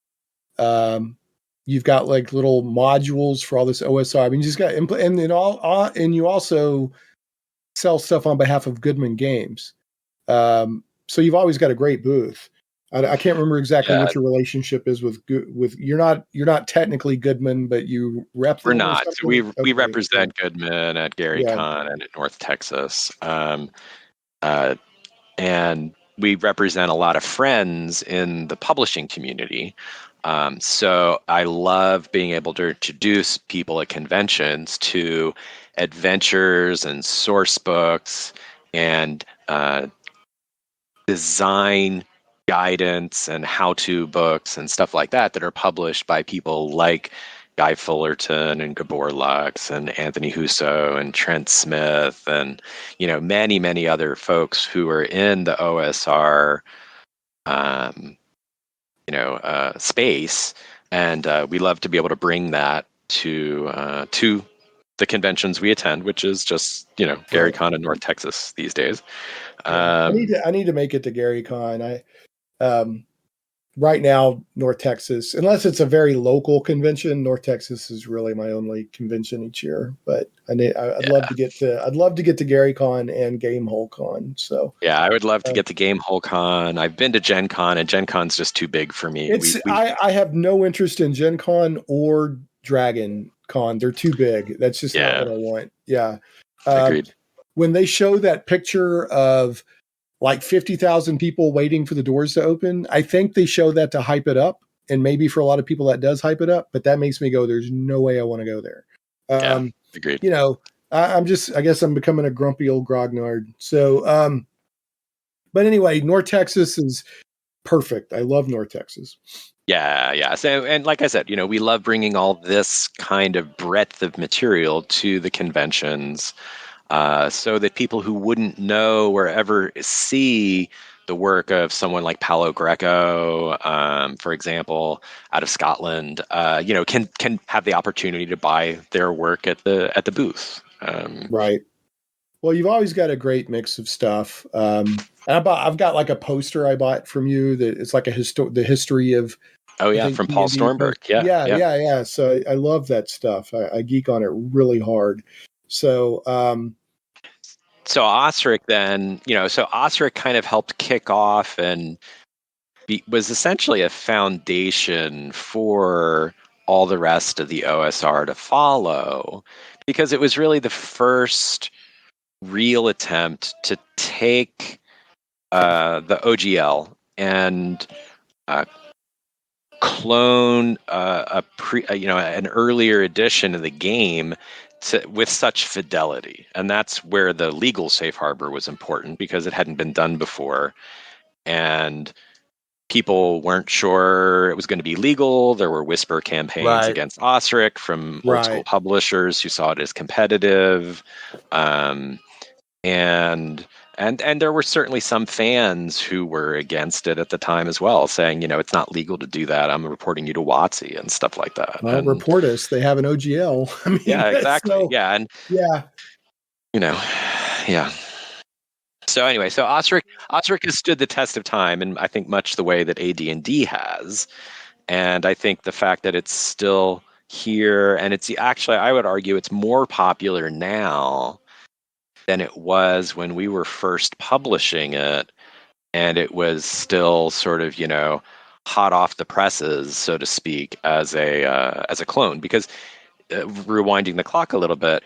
You've got like little modules for all this OSR. You just got and you also sell stuff on behalf of Goodman Games. So you've always got a great booth. I can't remember exactly what your relationship is with you're not technically Goodman, but you rep them. We're not. We represent Goodman at GaryCon and at North Texas. And we represent a lot of friends in the publishing community. So I love being able to introduce people at conventions to adventures and source books and design guidance and how-to books and stuff like that are published by people like Guy Fullerton and Gabor Lux and Anthony Husso and Trent Smith and many, many other folks who are in the OSR space, and we love to be able to bring that to the conventions we attend, which is just GaryCon in North Texas these days. I need to make it to GaryCon. Right now, North Texas, unless it's a very local convention, North Texas is really my only convention each year. But I'd love to get to GaryCon and Gamehole Con. So yeah, I would love to get to Gamehole Con. I've been to Gen Con, and Gen Con's just too big for me. I have no interest in Gen Con or Dragon Con. They're too big. That's just not what I want. Yeah, agreed. When they show that picture of like 50,000 people waiting for the doors to open, I think they show that to hype it up. And maybe for a lot of people that does hype it up, but that makes me go, there's no way I want to go there. Agreed. I guess I'm becoming a grumpy old grognard. So, but anyway, North Texas is perfect. I love North Texas. Yeah. So, and like I said, we love bringing all this kind of breadth of material to the conventions. So that people who wouldn't know or ever see the work of someone like Paolo Greco, for example, out of Scotland, can have the opportunity to buy their work at the booth. Right. Well, you've always got a great mix of stuff. And I've got like a poster I bought from you that it's like the history of. Oh yeah, from Paul Stormberg. Yeah. So I love that stuff. I geek on it really hard. So OSRIC then, OSRIC kind of helped kick off and was essentially a foundation for all the rest of the OSR to follow, because it was really the first real attempt to take the OGL and clone an earlier edition of the game with such fidelity. And that's where the legal safe harbor was important, because it hadn't been done before. And people weren't sure it was going to be legal. There were whisper campaigns against OSRIC from old school publishers who saw it as competitive. And there were certainly some fans who were against it at the time as well, saying, it's not legal to do that. I'm reporting you to WotC and stuff like that. Well, report us. They have an OGL. I mean, yeah, exactly. So, yeah. And, yeah. So anyway, so OSRIC has stood the test of time, and I think much the way that AD&D has. And I think the fact that it's still here, and it's actually, I would argue it's more popular now than it was when we were first publishing it, and it was still sort of, hot off the presses, so to speak, as a clone. Because rewinding the clock a little bit,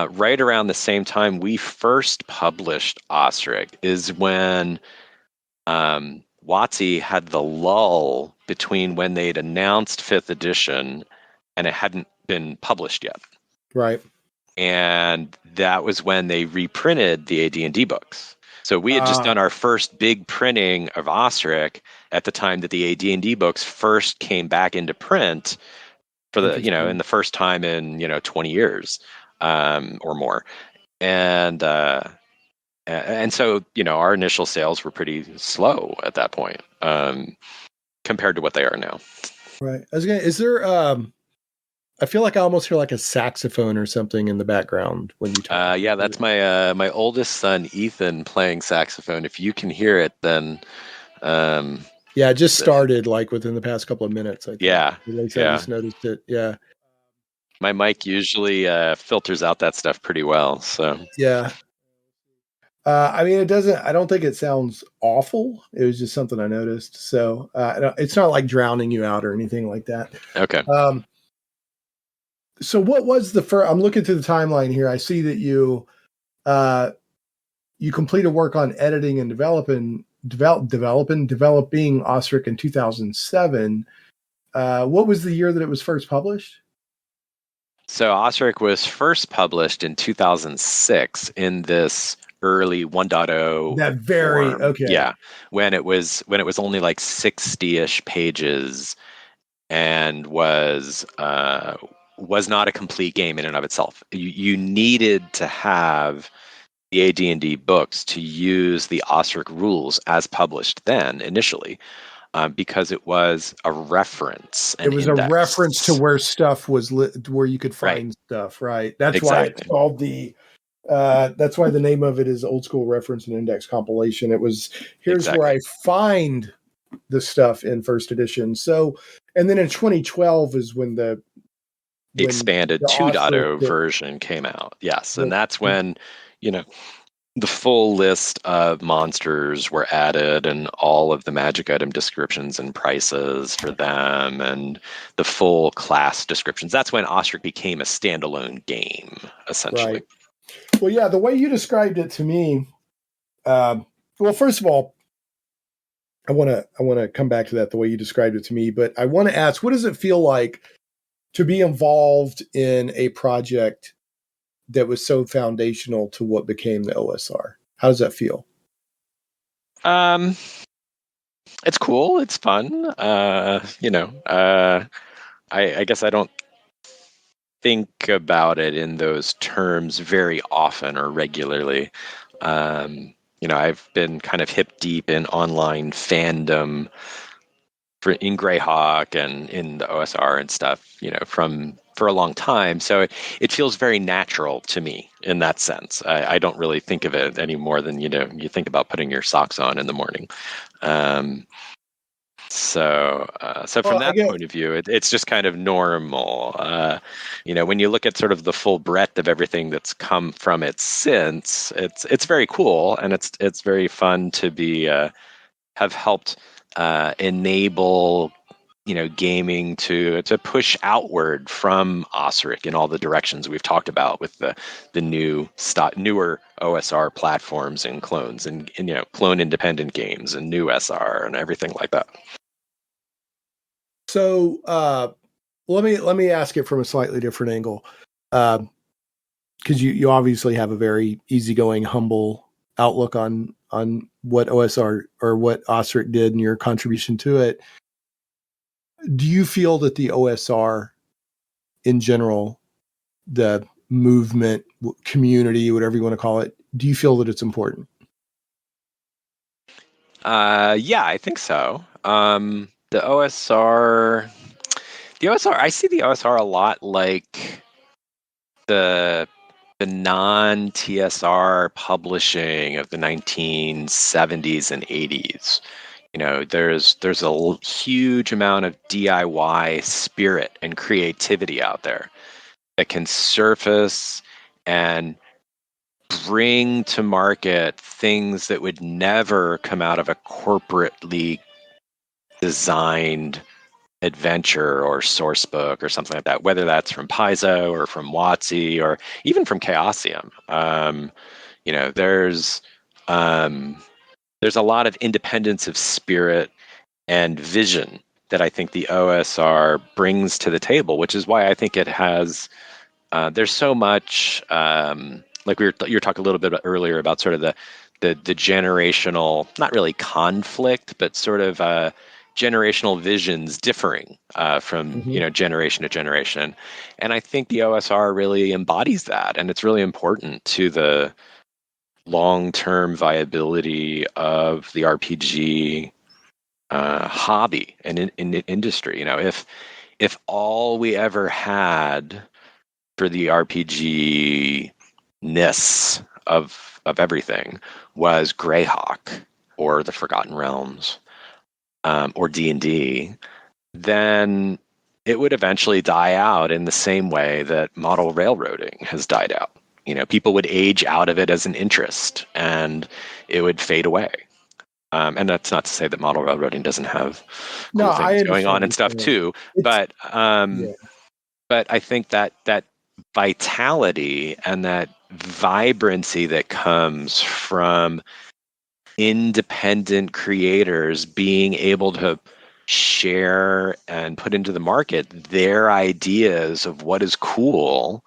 right around the same time we first published OSRIC is when WotC had the lull between when they'd announced 5th edition and it hadn't been published yet. Right. And that was when they reprinted the AD&D books. So we had just done our first big printing of OSRIC at the time that the AD&D books first came back into print for the, in the first time in, 20 years or more. And so, our initial sales were pretty slow at that point compared to what they are now. Right. Is there, I feel like I almost hear like a saxophone or something in the background when you talk. Yeah, that's my oldest son, Ethan, playing saxophone. If you can hear it, then... yeah, it just started like within the past couple of minutes. I think. Yeah. I just noticed it. Yeah. My mic usually filters out that stuff pretty well. So yeah. I mean, I don't think it sounds awful. It was just something I noticed. So it's not like drowning you out or anything like that. Okay. So what was the first, I'm looking through the timeline here. I see that you completed work on editing and developing OSRIC in 2007. What was the year that it was first published? So OSRIC was first published in 2006 in this early 1.0. That very form. Okay. Yeah, when it was only like 60-ish pages and was not a complete game in and of itself. You needed to have the AD&D books to use the OSRIC rules as published then initially. Because it was a reference. It was index. A reference to where stuff was where you could find stuff, right? That's why it's called that's why the name of it is Old School Reference and Index Compilation. It was, here's where I find the stuff in first edition. So, and then in 2012 is when the expanded 2.0 version came out. Yes. And that's when, the full list of monsters were added and all of the magic item descriptions and prices for them and the full class descriptions. That's when OSRIC became a standalone game, essentially. Right. Well, yeah, the way you described it to me, well, first of all, I want to come back to that, the way you described it to me, but I want to ask, what does it feel like to be involved in a project that was so foundational to what became the OSR? How does that feel? It's cool. It's fun. I guess I don't think about it in those terms very often or regularly. I've been kind of hip deep in online fandom in Greyhawk and in the OSR and stuff, for a long time. So it feels very natural to me in that sense. I don't really think of it any more than, you think about putting your socks on in the morning. So from that point of view, it's just kind of normal. When you look at sort of the full breadth of everything that's come from it since, it's very cool. And it's very fun to be, have helped enable gaming to push outward from OSRIC in all the directions we've talked about with the newer OSR platforms and clones and clone independent games and new SR and everything like that. So let me ask it from a slightly different angle, because you obviously have a very easygoing, humble outlook on what OSR or what OSRIC did and your contribution to it. Do you feel that the OSR in general, the movement, community, whatever you want to call it, do you feel that it's important? Yeah, I think so. The OSR, I see the OSR a lot like the non-TSR publishing of the 1970s and 80s. There's a huge amount of DIY spirit and creativity out there that can surface and bring to market things that would never come out of a corporately designed adventure or source book or something like that, whether that's from Paizo or from WotC or even from Chaosium. There's a lot of independence of spirit and vision that I think the OSR brings to the table, which is why I think it has. There's so much, like you were talking a little bit earlier about sort of the generational, not really conflict, but sort of generational visions differing from generation to generation, and I think the OSR really embodies that, and it's really important to the long-term viability of the RPG hobby and in industry. If all we ever had for the RPG-ness of everything was Greyhawk or the Forgotten Realms or D&D, then it would eventually die out in the same way that model railroading has died out. People would age out of it as an interest and it would fade away. And that's not to say that model railroading doesn't have cool things going on and stuff too. But I think that vitality and that vibrancy that comes from independent creators being able to share and put into the market their ideas of what is cool,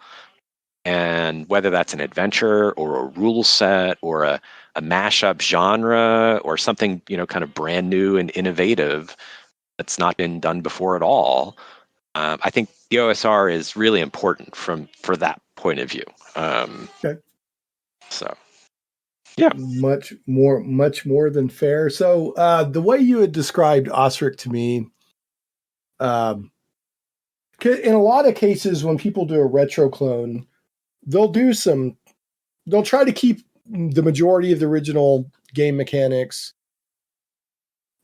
and whether that's an adventure or a rule set or a mashup genre or something kind of brand new and innovative that's not been done before at all. I think the OSR is really important for that point of view. Okay. So, yeah, much more than fair. So, the way you had described OSRIC to me, in a lot of cases, when people do a retro clone, they'll try to keep the majority of the original game mechanics,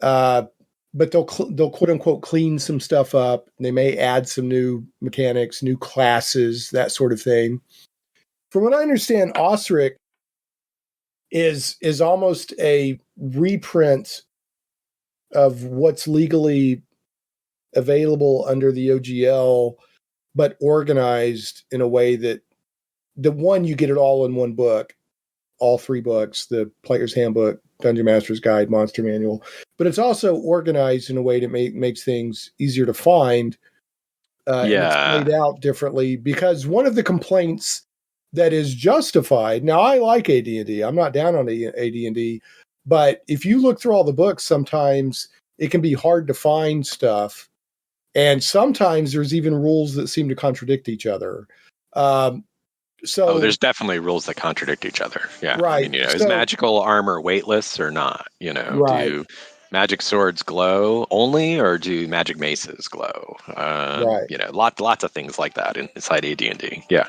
but they'll quote unquote clean some stuff up. They may add some new mechanics, new classes, that sort of thing. From what I understand, OSRIC is almost a reprint of what's legally available under the OGL, but organized in a way that you get it all in one book, all three books, the Player's Handbook, Dungeon Master's Guide, Monster Manual, but it's also organized in a way that makes things easier to find. And it's laid out differently, because one of the complaints that is justified. Now, I like AD&D. I'm not down on AD&D, but if you look through all the books, sometimes it can be hard to find stuff. And sometimes there's even rules that seem to contradict each other. So there's definitely rules that contradict each other. Yeah. Right. Is magical armor weightless or not? Right. Do magic swords glow only, or do magic maces glow? Right. Lots of things like that inside AD&D. Yeah.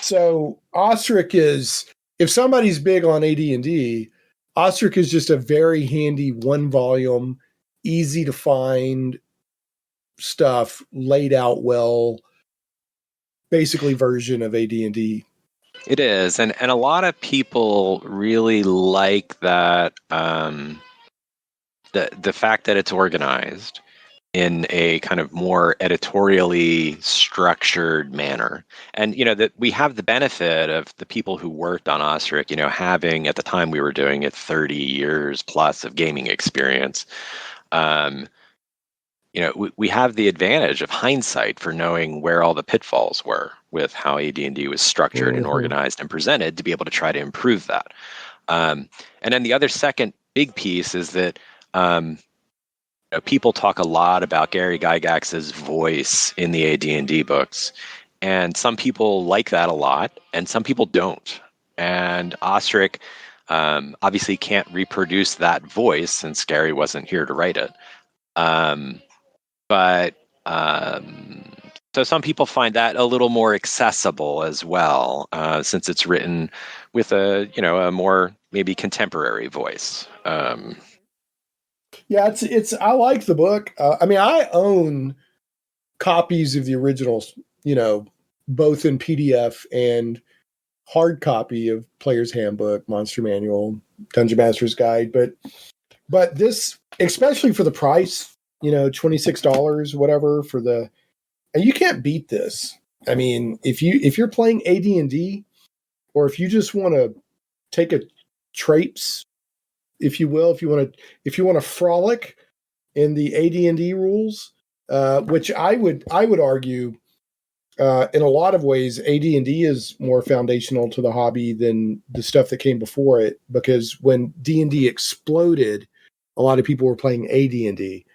So OSRIC is, if somebody's big on AD&D, OSRIC is just a very handy 1-volume, easy to find stuff, laid out well, basically version of AD&D. It is, and a lot of people really like that. The fact that it's organized in a kind of more editorially structured manner. And, that we have the benefit of the people who worked on OSRIC, having, at the time we were doing it, 30 years plus of gaming experience. We have the advantage of hindsight for knowing where all the pitfalls were with how AD&D was structured and organized and presented to be able to try to improve that. And then the other second big piece is that people talk a lot about Gary Gygax's voice in the AD&D books, and some people like that a lot, and some people don't. And OSRIC obviously can't reproduce that voice since Gary wasn't here to write it. So some people find that a little more accessible as well, since it's written with a more maybe contemporary voice. Yeah, it's. I like the book. I own copies of the originals, both in PDF and hard copy of Player's Handbook, Monster Manual, Dungeon Master's Guide. But this, especially for the price, $26, whatever and you can't beat this. I mean, if you're playing AD&D, or if you just want to take a traipse, if you will, if you want to frolic in the AD&D rules, which I would argue, in a lot of ways, AD&D is more foundational to the hobby than the stuff that came before it, because when D&D exploded, a lot of people were playing AD&D.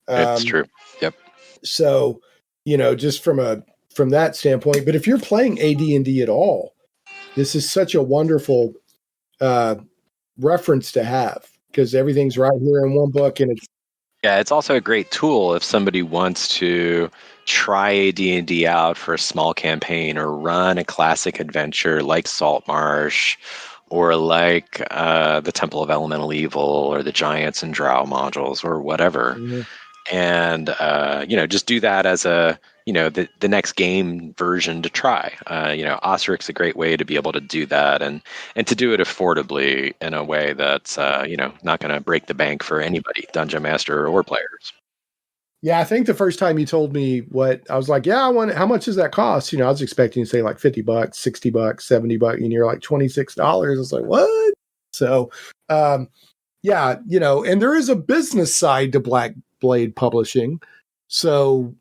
It's true. Yep. So, just from that standpoint, but if you're playing AD&D at all, this is such a wonderful reference to have, because everything's right here in one book, and it's also a great tool if somebody wants to try AD&D out for a small campaign, or run a classic adventure like Saltmarsh, or like the Temple of Elemental Evil, or the Giants and Drow modules, or whatever. Mm-hmm. And just do that as a the next game version to try. OSRIC's a great way to be able to do that, and to do it affordably in a way that's not going to break the bank for anybody, dungeon master or players. Yeah, I think the first time you told me what, I was like, yeah, how much does that cost? I was expecting to say like $50, $60, $70, and you're like $26. I was like, what? So, yeah, and there is a business side to Black Blade Publishing. So,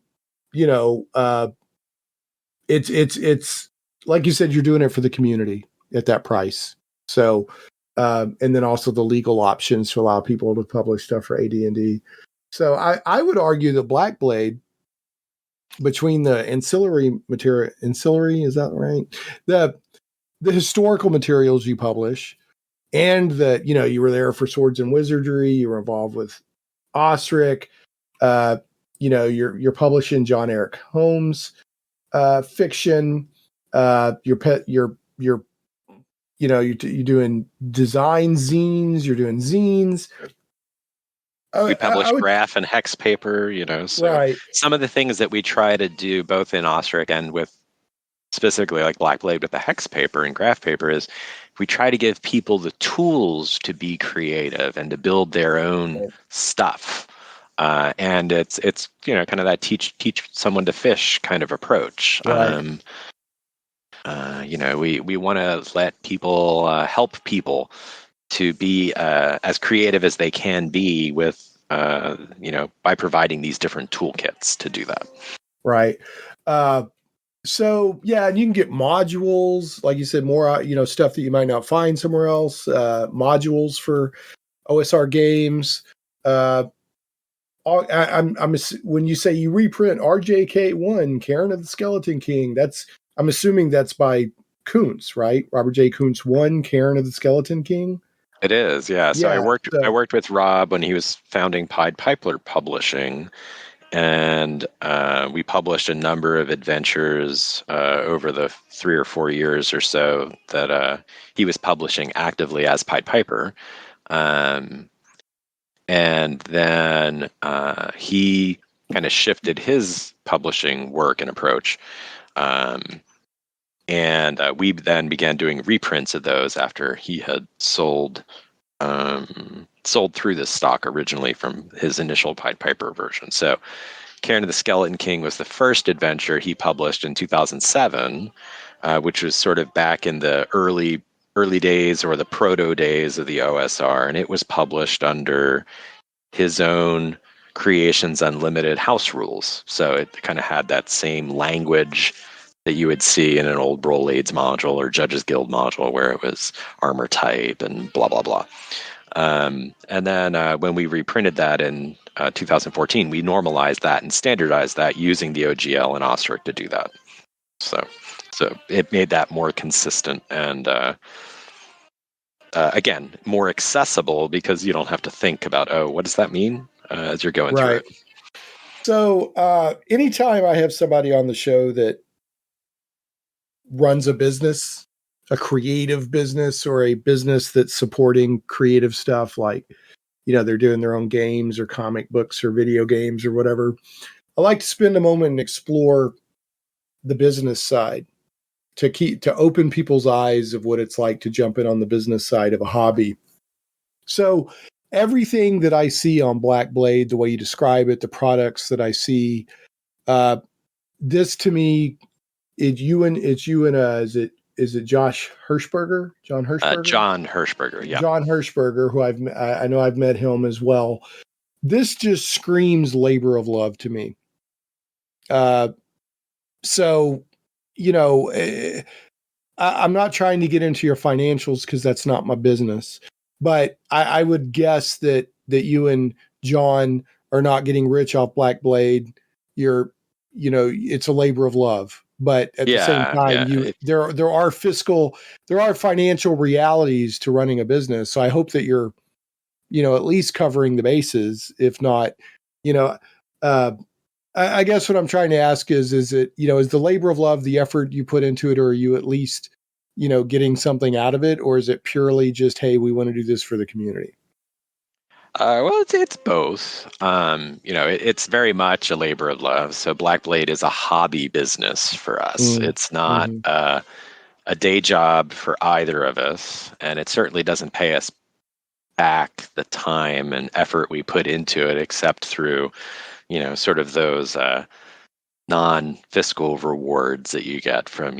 it's like you said, you're doing it for the community at that price. So, and then also the legal options to allow people to publish stuff for AD&D. So I would argue that Black Blade, between the ancillary, is that right? The historical materials you publish, and that, you were there for Swords and Wizardry, you were involved with OSRIC, you're publishing John Eric Holmes fiction, you're doing design zines, you're doing zines. We publish graph and hex paper, so right. Some of the things that we try to do both in OSRIC and with specifically like Black Blade with the hex paper and graph paper is we try to give people the tools to be creative and to build their own stuff. And it's kind of that teach someone to fish kind of approach. Right. We want to let people help people to be as creative as they can be with by providing these different toolkits to do that. Right. So yeah, and you can get modules, like you said, more stuff that you might not find somewhere else. Modules for OSR games. When you say you reprint RJK1, Karen of the Skeleton King, I'm assuming that's by Kuntz, right? Robert J. Kuntz 1, Karen of the Skeleton King. It is, yeah. So I worked with Rob when he was founding Pied Piper Publishing, and we published a number of adventures over the 3 or 4 years or so that he was publishing actively as Pied Piper. And then he kind of shifted his publishing work and approach. And we then began doing reprints of those after he had sold sold through this stock originally from his initial Pied Piper version. So Karen of the Skeleton King was the first adventure he published in 2007, which was sort of back in the early days or the proto days of the OSR, and it was published under his own Creations Unlimited house rules. So it kind of had that same language that you would see in an old Rolades module or Judges Guild module, where it was armor type and blah blah blah. And then when we reprinted that in 2014, we normalized that and standardized that using the OGL and OSRIC to do that. So it made that more consistent and again, more accessible, because you don't have to think about, oh, what does that mean as you're going through it. So anytime I have somebody on the show that runs a business, a creative business, or a business that's supporting creative stuff, like, they're doing their own games or comic books or video games or whatever, I like to spend a moment and explore the business side to open people's eyes of what it's like to jump in on the business side of a hobby. So everything that I see on Black Blade, the way you describe it, the products that I see, this to me, is it Josh Hirschberger? John Hirschberger? John Hirschberger, yeah. John Hirschberger, who I know I've met him as well. This just screams labor of love to me. So, I'm not trying to get into your financials because that's not my business. But I would guess that you and John are not getting rich off Black Blade. It's a labor of love. But at the same time, there are financial realities to running a business. So I hope that you're, at least covering the bases. If not, I guess what I'm trying to ask is it, is the labor of love the effort you put into it, or are you at least, getting something out of it, or is it purely just, hey, we want to do this for the community? Well, it's both. It's very much a labor of love. So Black Blade is a hobby business for us. It's not a day job for either of us, and it certainly doesn't pay us back the time and effort we put into it, except through, sort of those non-fiscal rewards that you get from,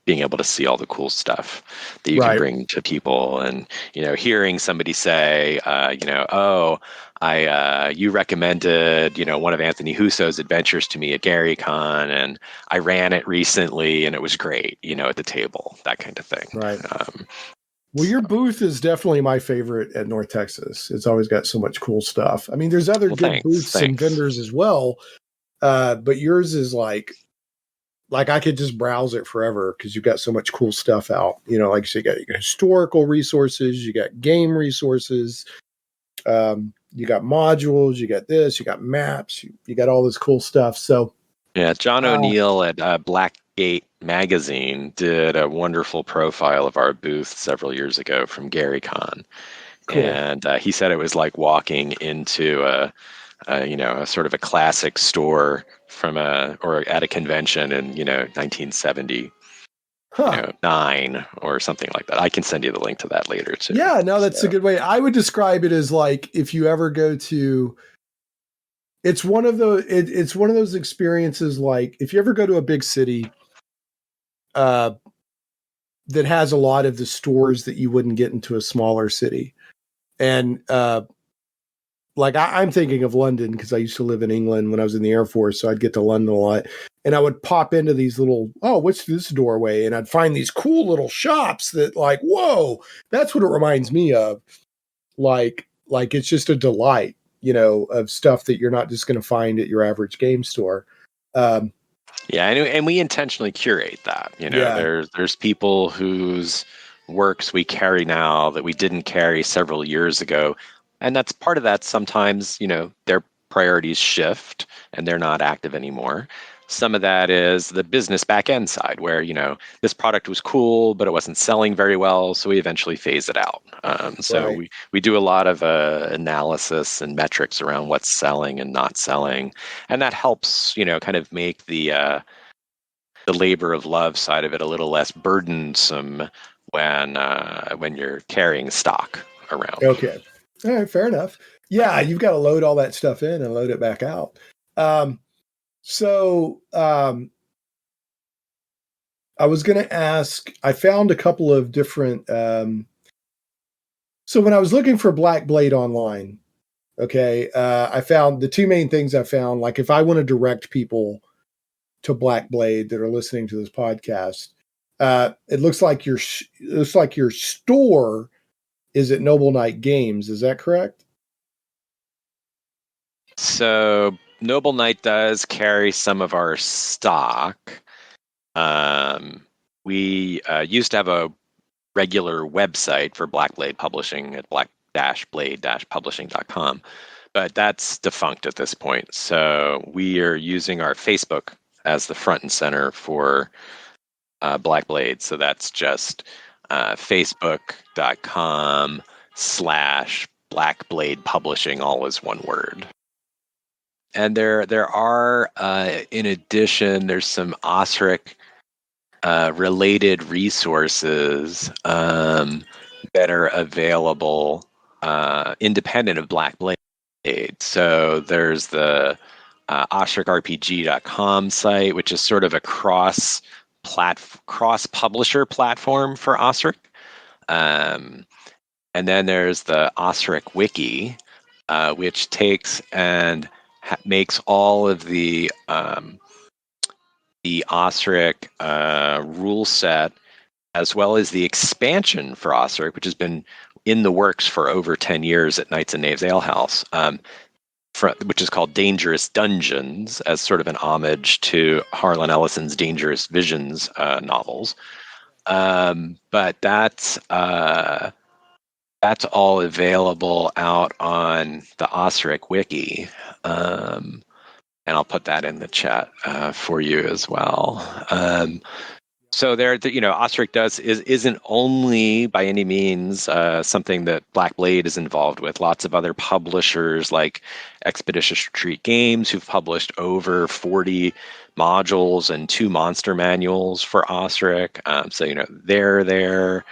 being able to see all the cool stuff that you can bring to people, and hearing somebody say, you recommended one of Anthony Husso's adventures to me at GaryCon, and I ran it recently and it was great, at the table, that kind of thing. Right. Well, your booth is definitely my favorite at North Texas. It's always got so much cool stuff. I mean, there's other good booths and vendors as well, but yours is like I could just browse it forever because you've got so much cool stuff out. Like you said, you got historical resources, you got game resources, you got modules, you got this, you got maps, you got all this cool stuff. So yeah, John O'Neill at Blackgate Magazine did a wonderful profile of our booth several years ago from GaryCon. Cool. And he said it was like walking into a sort of a classic store or at a convention in 1979 or something like that. I can send you the link to that later too. Yeah, no, that's a good way. I would describe it as like, if you ever go to, it's one of those experiences, like if you ever go to a big city that has a lot of the stores that you wouldn't get into a smaller city. And like I'm thinking of London because I used to live in England when I was in the Air Force, so I'd get to London a lot, and I would pop into these little, what's this doorway? And I'd find these cool little shops that, like, whoa, that's what it reminds me of. Like it's just a delight, of stuff that you're not just going to find at your average game store. And we intentionally curate that. There's people whose works we carry now that we didn't carry several years ago. And that's part of that. Sometimes, their priorities shift and they're not active anymore. Some of that is the business back end side where, this product was cool, but it wasn't selling very well. So we eventually phase it out. So we do a lot of analysis and metrics around what's selling and not selling. And that helps, kind of make the labor of love side of it a little less burdensome when you're carrying stock. around. Okay. All right, fair enough. Yeah, you've got to load all that stuff in and load it back out. I was going to ask, I found a couple of different. So when I was looking for Black Blade online, okay, I found the two main things I found. Like if I want to direct people to Black Blade that are listening to this podcast, it looks like your store is at Noble Knight Games. Is that correct? So Noble Knight does carry some of our stock. We used to have a regular website for Black Blade Publishing at black-blade-publishing.com, but that's defunct at this point. So we are using our Facebook as the front and center for Black Blade. So that's just facebook.com/Black Blade Publishing, all is one word. And there are, in addition, there's some OSRIC related resources that are available independent of Black Blade. So there's the OSRICRPG.com site, which is sort of a cross-publisher platform for OSRIC. And then there's the OSRIC Wiki, which takes and makes all of the OSRIC rule set, as well as the expansion for OSRIC, which has been in the works for over 10 years at Knights and Knaves Ale House, which is called Dangerous Dungeons, as sort of an homage to Harlan Ellison's Dangerous Visions novels. But that's all available out on the OSRIC Wiki. And I'll put that in the chat for you as well. So OSRIC isn't only by any means something that Black Blade is involved with. Lots of other publishers like Expeditious Retreat Games, who've published over 40 modules and 2 monster manuals for OSRIC. They're there.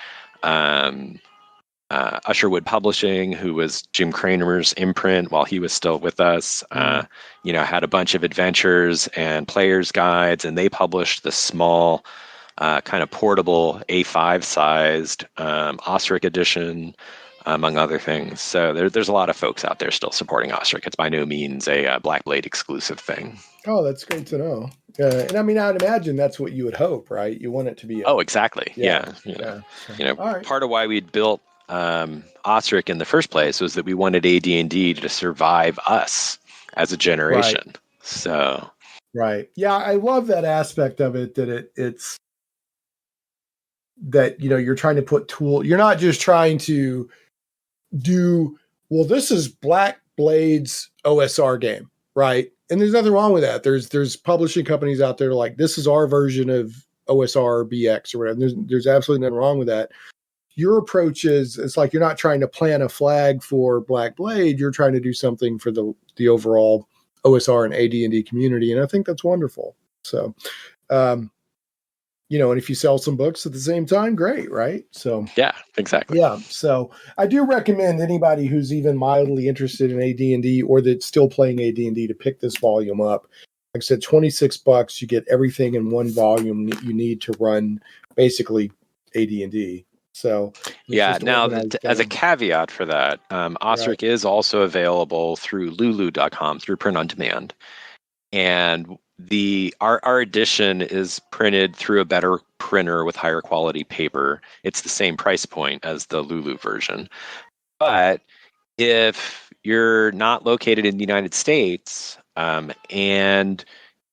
Usherwood Publishing, who was Jim Craner's imprint while he was still with us, had a bunch of adventures and players guides, and they published the small, kind of portable A5-sized OSRIC edition, among other things. So there's a lot of folks out there still supporting OSRIC. It's by no means a Black Blade exclusive thing. Oh, that's great to know. And I mean, I'd imagine that's what you would hope, right? You want it to be. Oh, exactly. Yeah. Right. Part of why we'd built OSRIC in the first place was that we wanted AD&D to survive us as a generation. Right. So, right. Yeah, I love that aspect of it, that it's that, you're trying to put you're not just trying to do, well, this is Black Blade's OSR game, right? And there's nothing wrong with that. There's publishing companies out there like, this is our version of OSR BX or whatever. There's absolutely nothing wrong with that. Your approach is, it's like you're not trying to plant a flag for Black Blade. You're trying to do something for the overall OSR and AD&D community. And I think that's wonderful. So, and if you sell some books at the same time, great, right? So yeah, exactly. Yeah. So I do recommend anybody who's even mildly interested in AD&D or that's still playing AD&D to pick this volume up. Like I said, $26, you get everything in one volume that you need to run basically AD&D. So yeah. Now, as a caveat for that, OSRIC is also available through Lulu.com, through print on demand, and our edition is printed through a better printer with higher quality paper. It's the same price point as the Lulu version, but if you're not located in the United States and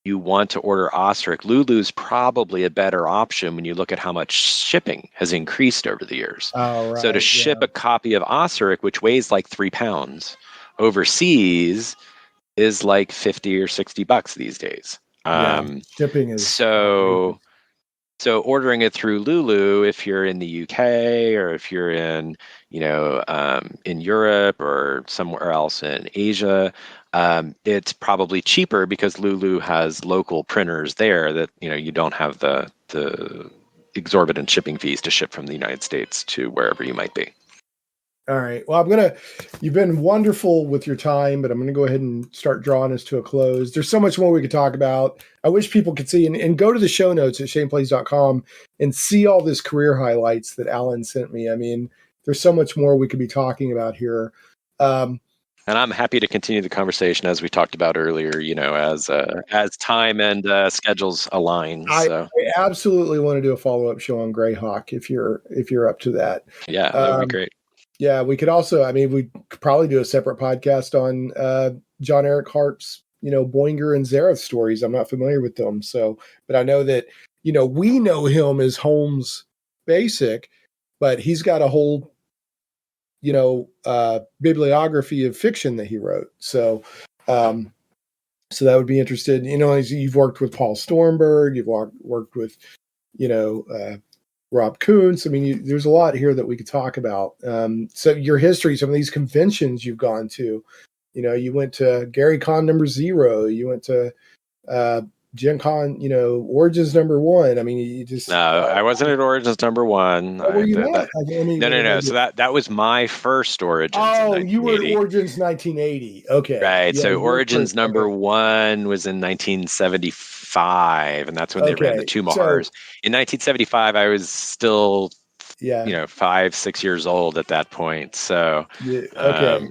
you want to order OSRIC, Lulu's probably a better option when you look at how much shipping has increased over the years. Oh, right, so to ship a copy of OSRIC, which weighs like 3 pounds, overseas is like $50 or $60 these days. Shipping is so ordering it through Lulu, if you're in the UK or if you're in in Europe or somewhere else in Asia, it's probably cheaper because Lulu has local printers there that you don't have the exorbitant shipping fees to ship from the United States to wherever you might be. All right. Well, you've been wonderful with your time, but I'm going to go ahead and start drawing us to a close. There's so much more we could talk about. I wish people could see and go to the show notes at shaneplays.com and see all this career highlights that Allan sent me. I mean, there's so much more we could be talking about here. And I'm happy to continue the conversation as we talked about earlier, as time and schedules align. So. I absolutely want to do a follow-up show on Greyhawk if you're up to that. Yeah, that would be great. Yeah, we could also, we could probably do a separate podcast on John Eric Harp's, Boinger and Zareth stories. I'm not familiar with them. So, but I know that, we know him as Holmes Basic, but he's got a whole, bibliography of fiction that he wrote. So, so that would be interested. You've worked with Paul Stormberg, you've worked with, Rob Kuntz. There's a lot here that we could talk about. So your history, some of these conventions you've gone to, you went to Gary Con #0, you went to Gen Con, Origins #1. You just no, I wasn't at Origins #1. Were you not? No. So that was my first Origins. Oh, you were at Origins 1980. Okay, right. Yeah, so Origins #1 was in 1975, and that's when they ran the two Mahars. In 1975, I was still, 5-6 years old at that point. So okay.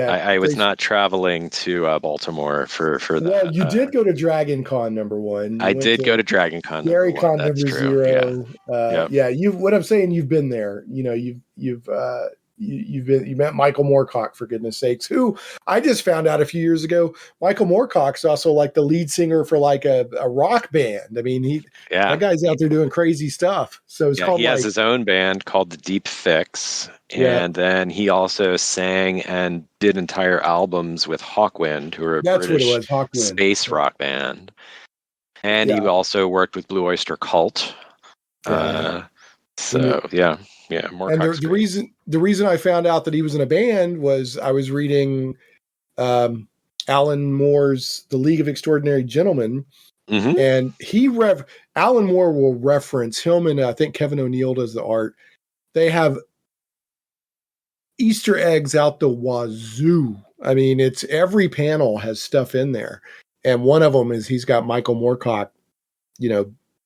I was not traveling to Baltimore for that. Well, you did go to Dragon Con #1. I did go to Dragon Con. Gary Con That's #0. Yep. Yeah, what I'm saying, you've been there. You met Michael Moorcock, for goodness sakes, who I just found out a few years ago. Michael Moorcock's also like the lead singer for like a rock band. That guy's out there doing crazy stuff. So it's called. He has his own band called the Deep Fix, and then he also sang and did entire albums with Hawkwind, who are a British space rock band. And he also worked with Blue Oyster Cult. More. And the reason I found out that he was in a band was I was reading Alan Moore's The League of Extraordinary Gentlemen, and Alan Moore will reference him, and I think Kevin O'Neill does the art. They have Easter eggs out the wazoo. It's every panel has stuff in there, and one of them is he's got Michael Moorcock,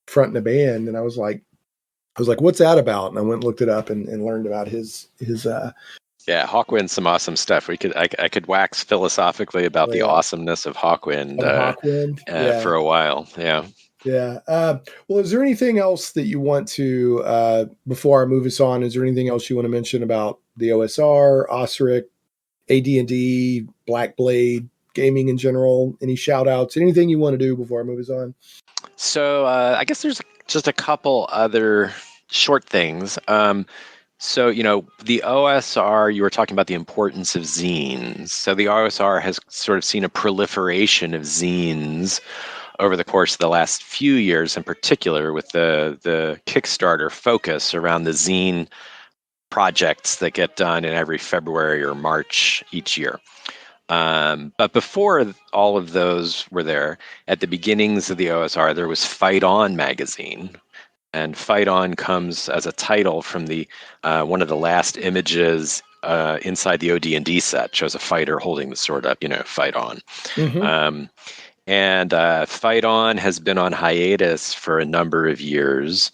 fronting the band, and I was like, what's that about? And I went and looked it up and learned about his Hawkwind's some awesome stuff. I could wax philosophically about the awesomeness of Hawkwind, for a while. Yeah. Yeah. Well, is there anything else that you want to, before I move us on, is there anything else you want to mention about the OSR, OSRIC, AD&D, Black Blade, gaming in general? Any shout outs, anything you want to do before I move us on? So I guess there's just a couple other short things. The OSR, you were talking about the importance of zines. So the OSR has sort of seen a proliferation of zines over the course of the last few years, in particular with the Kickstarter focus around the zine projects that get done in every February or March each year. But before all of those were there, at the beginnings of the OSR, there was Fight On magazine. And Fight On comes as a title from the one of the last images inside the OD&D set, shows a fighter holding the sword up, Fight On. And Fight On has been on hiatus for a number of years,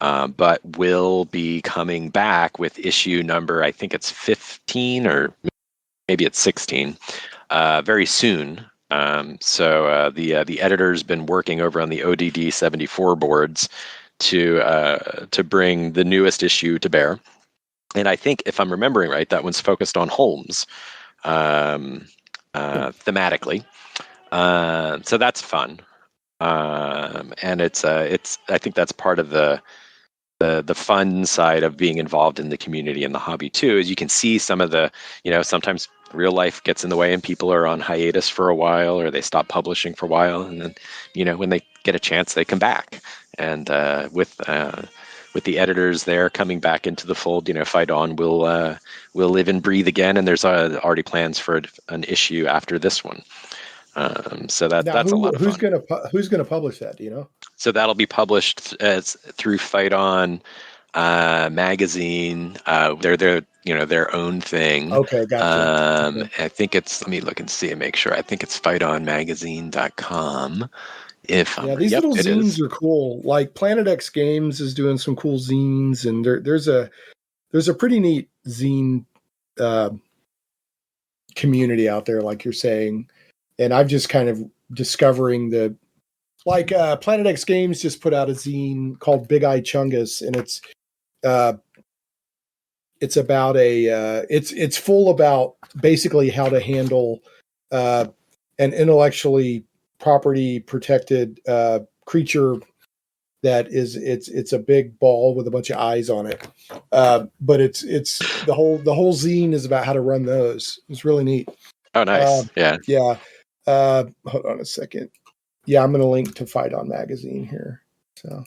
but will be coming back with issue number, I think it's 15 or maybe it's 16, very soon. So the editor's been working over on the ODD 74 boards to bring the newest issue to bear. And I think, if I'm remembering right, that one's focused on Holmes thematically. So that's fun. And it's I think that's part of the fun side of being involved in the community and the hobby too, is you can see some of the, sometimes real life gets in the way and people are on hiatus for a while, or they stop publishing for a while. And then, when they get a chance, they come back. And with the editors there coming back into the fold, Fight On will live and breathe again. And there's already plans for an issue after this one. So that's a lot of fun. Who's gonna publish that? Do you know? So that'll be published through Fight On magazine. They're their own thing. Okay, gotcha. Okay. I think it's, let me look and see and make sure. I think it's fightonmagazine.com. If Yeah, these yep, little it zines is. are cool. Like Planet X Games is doing some cool zines, and there's a pretty neat zine community out there, like you're saying. And I'm just kind of discovering Planet X Games just put out a zine called Big Eye Chungus, and it's about it's full about basically how to handle an intellectually property protected creature that is it's a big ball with a bunch of eyes on it. But it's the whole zine is about how to run those. It's really neat. Oh, nice. Yeah. Yeah. Hold on a second. Yeah, I'm going to link to Fight On Magazine here. So,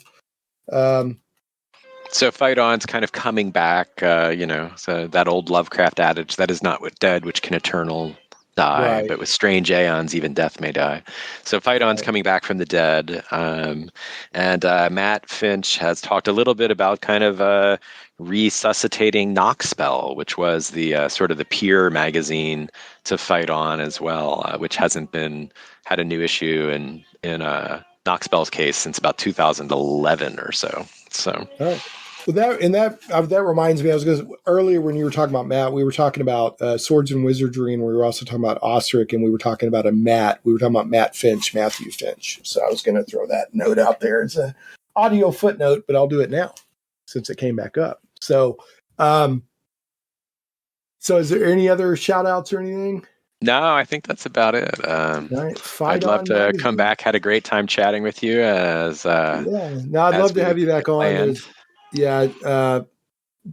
so Fight On's kind of coming back, so that old Lovecraft adage, that is not what dead, which can eternal die, right. but with strange aeons, even death may die. So Fight On's coming back from the dead. And Matt Finch has talked a little bit about kind of resuscitating Knockspell, which was the sort of the peer magazine to Fight On as well, which hasn't had a new issue in Knockspell's case since about 2011 or so. So, all right. Well, that reminds me. Earlier when you were talking about Matt, we were talking about Swords and Wizardry, and we were also talking about OSRIC, and we were talking about We were talking about Matthew Finch. So I was going to throw that note out there. It's an audio footnote, but I'll do it now since it came back up. So, is there any other shout outs or anything? No, I think that's about it. Right. I'd love to come back. Had a great time chatting with you. I'd love to have you back on.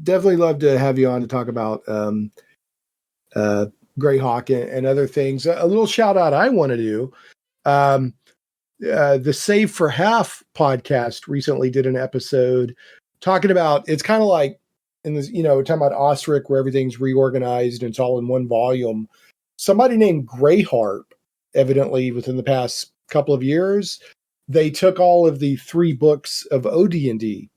Definitely love to have you on to talk about Greyhawk and other things. A little shout out I want to do. The Save for Half podcast recently did an episode talking about, it's kind of like in this, we're talking about OSRIC where everything's reorganized and it's all in one volume. Somebody named Greyharp, evidently within the past couple of years, they took all of the 3 books of OD&D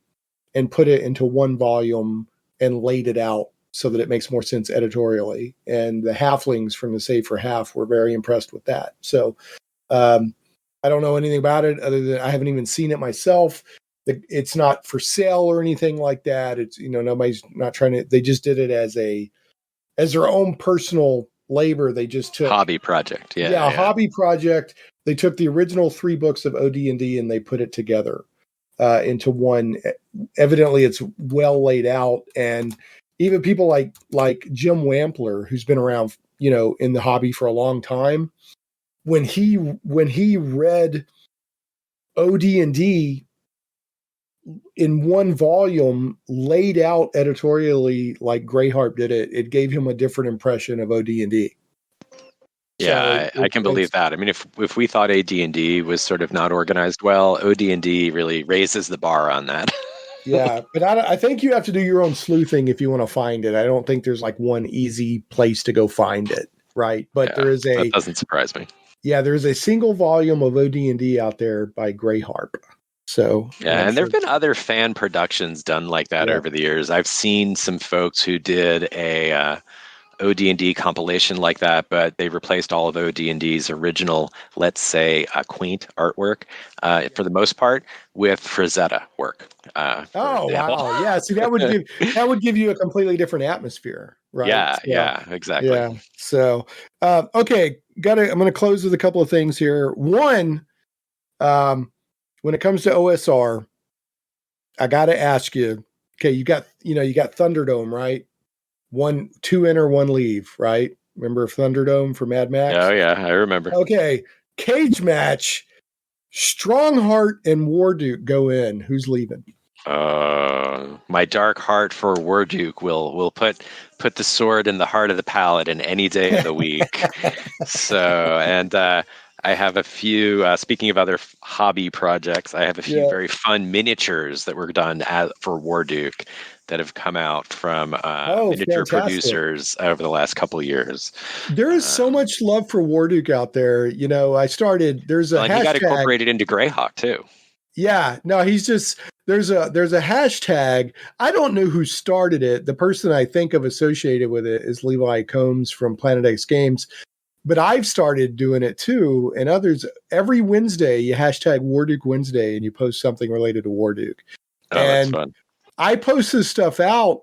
and put it into one volume and laid it out so that it makes more sense editorially. And the halflings from the Save for Half were very impressed with that. So I don't know anything about it other than I haven't even seen it myself. It's not for sale or anything like that. It's, nobody's not trying to, they just did it as their own personal labor. They just took hobby project. Yeah. Hobby project. They took the original 3 books of OD&D and they put it together into one. Evidently it's well laid out, and even people like Jim Wampler, who's been around, in the hobby for a long time, when he read OD&D in one volume laid out editorially like Greyharp did it gave him a different impression of OD&D. Yeah, I can believe that. I mean, if we thought AD&D was sort of not organized well, OD&D really raises the bar on that. Yeah, but I think you have to do your own sleuthing if you want to find it. I don't think there's like one easy place to go find it, right? But there is that doesn't surprise me. Yeah, there's a single volume of OD&D out there by Greyharp. So and there have been other fan productions done like that over the years. I've seen some folks who did a OD&D compilation like that, but they replaced all of OD&D's original, let's say, quaint artwork for the most part with Frazetta work. Wow! Yeah, see, that would give you a completely different atmosphere, right? Yeah, exactly. Yeah. So, okay, I'm going to close with a couple of things here. One, when it comes to OSR, I got to ask you. Okay, you got Thunderdome, right? 2 enter, 1 leave, right? Remember Thunderdome for Mad Max? Oh yeah, I remember. Okay, cage match. Strongheart and Warduke go in. Who's leaving? My dark heart for Warduke will put the sword in the heart of the paladin any day of the week. So, and I have a few, speaking of other hobby projects, I have a few very fun miniatures that were done for Warduke that have come out from miniature producers over the last couple of years. There is so much love for Warduke out there. There's a hashtag. He got incorporated into Greyhawk too. Yeah, no, he's just there's a hashtag. I don't know who started it. The person I think of associated with it is Levi Combs from Planet X Games. But I've started doing it too, and others. Every Wednesday, you hashtag Warduke Wednesday, and you post something related to Warduke. Oh, that's fun. I post this stuff out,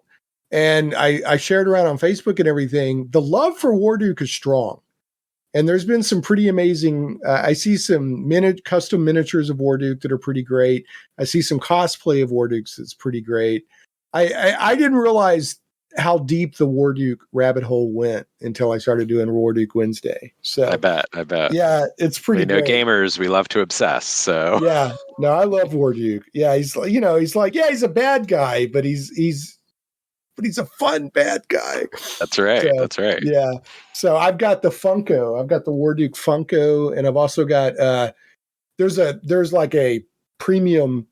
and I shared around on Facebook and everything. The love for Warduke is strong, and there's been some pretty amazing. I see some custom miniatures of Warduke that are pretty great. I see some cosplay of Wardukes that's pretty great. I didn't realize how deep the Warduke rabbit hole went until I started doing Warduke Wednesday. So I bet. Yeah, it's pretty. We know great. Gamers, we love to obsess. So yeah, no, I love Warduke. Yeah, he's he's a bad guy, but he's a fun bad guy. That's right. So, that's right. Yeah. So I've got the Funko. I've got the Warduke Funko, and I've also got there's like a premium.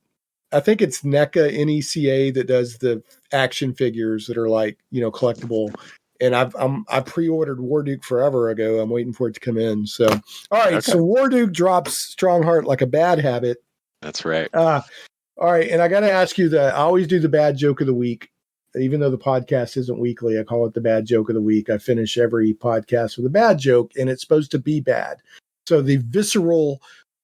I think it's NECA NECA that does the action figures that are like, collectible. And I pre-ordered Warduke forever ago. I'm waiting for it to come in. So, all right. Okay. So Warduke drops Strongheart like a bad habit. That's right. All right. And I got to ask you I always do the bad joke of the week, even though the podcast isn't weekly. I call it the bad joke of the week. I finish every podcast with a bad joke, and it's supposed to be bad. So the visceral,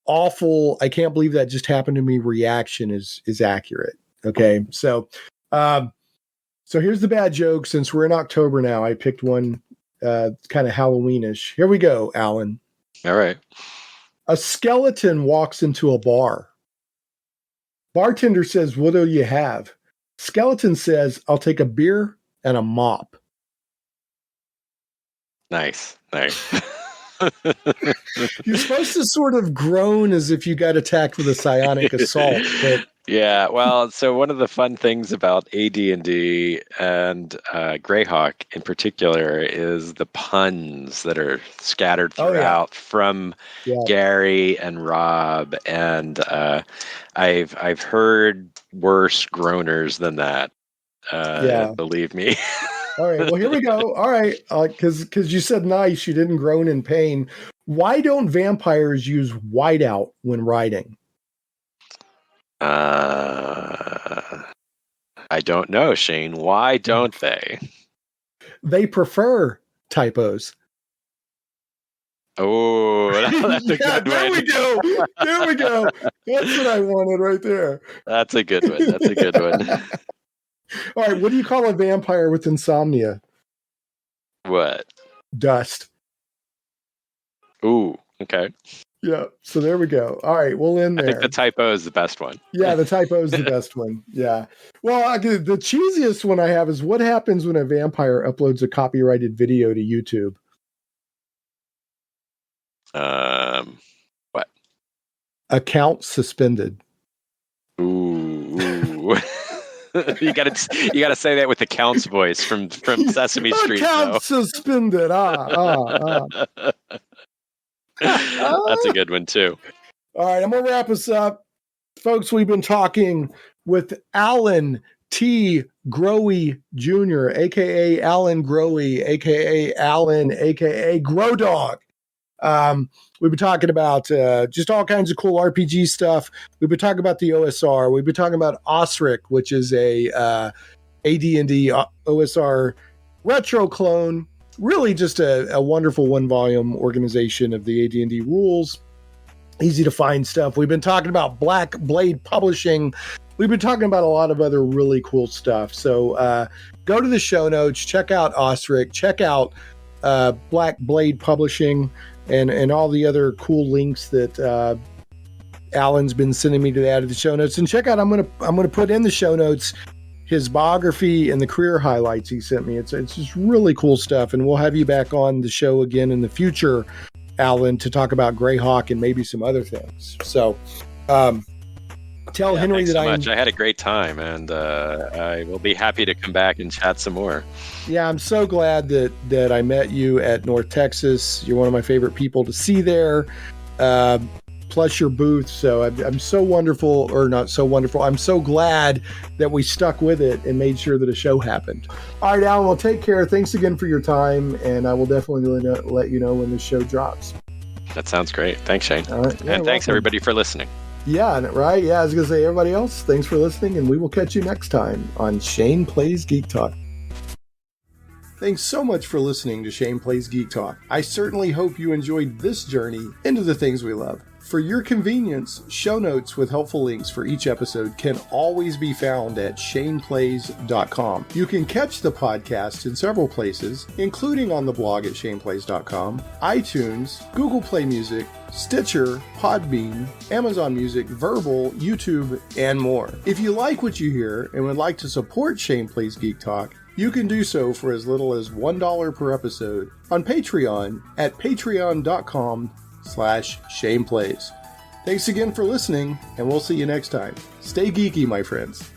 awful, I can't believe that just happened to me reaction is accurate. Okay. So here's the bad joke. Since we're in October now, I picked one kind of Halloweenish. Here we go, Allan. All right. A skeleton walks into a bar. Bartender says, "What'll you have?" Skeleton says, "I'll take a beer and a mop." Nice. You're supposed to sort of groan as if you got attacked with a psionic assault. But yeah, well, so one of the fun things about AD&D and Greyhawk in particular is the puns that are scattered throughout from Gary and Rob, and I've heard worse groaners than that. Believe me. All right. Well, here we go. All right. Because you said nice, you didn't groan in pain. Why don't vampires use whiteout when riding? I don't know, Shane. Why don't they? They prefer typos. Oh, that's a good one. There we go. That's what I wanted right there. That's a good one. All right, what do you call a vampire with insomnia? What? Dust. Ooh, okay. Yeah, so there we go. All right, we'll end there. I think the typo is the best one. Yeah, the typo is the best one. Yeah. Well, the cheesiest one I have is what happens when a vampire uploads a copyrighted video to YouTube? What? Account suspended. Ooh. You gotta say that with the Count's voice from Sesame Street. Account suspended. That's a good one too. All right, I'm gonna wrap us up, folks. We've been talking with Allan T. Grohe Jr., aka Allan Grohe, aka Allan, aka Grow Dog. We've been talking about just all kinds of cool RPG stuff. We've been talking about the OSR. We've been talking about OSRIC, which is a AD&D OSR retro clone. Really just a wonderful one-volume organization of the AD&D rules. Easy to find stuff. We've been talking about Black Blade Publishing. We've been talking about a lot of other really cool stuff. So go to the show notes, check out OSRIC, check out Black Blade Publishing, and all the other cool links that Allan's been sending me to add to the show notes. And check out, I'm gonna put in the show notes his biography and the career highlights he sent me. It's just really cool stuff. And we'll have you back on the show again in the future, Allan, to talk about Greyhawk and maybe some other things. So tell Henry that I had a great time, and I will be happy to come back and chat some more. Yeah, I'm so glad that I met you at North Texas. You're one of my favorite people to see there. Plus your booth. So I'm so wonderful, or not so wonderful. I'm so glad that we stuck with it and made sure that a show happened. All right, Allan, well, take care. Thanks again for your time, and I will definitely let you know when the show drops. That sounds great. Thanks, Shane. All right. And thanks, everybody, for listening. Yeah, right? Yeah, I was going to say, everybody else, thanks for listening, and we will catch you next time on Shane Plays Geek Talk. Thanks so much for listening to Shane Plays Geek Talk. I certainly hope you enjoyed this journey into the things we love. For your convenience, show notes with helpful links for each episode can always be found at shaneplays.com. You can catch the podcast in several places, including on the blog at shaneplays.com, iTunes, Google Play Music, Stitcher, Podbean, Amazon Music, Verbal, YouTube, and more. If you like what you hear and would like to support Shane Plays Geek Talk, you can do so for as little as $1 per episode on Patreon at patreon.com/ShanePlays. Thanks again for listening, and we'll see you next time. Stay geeky, my friends.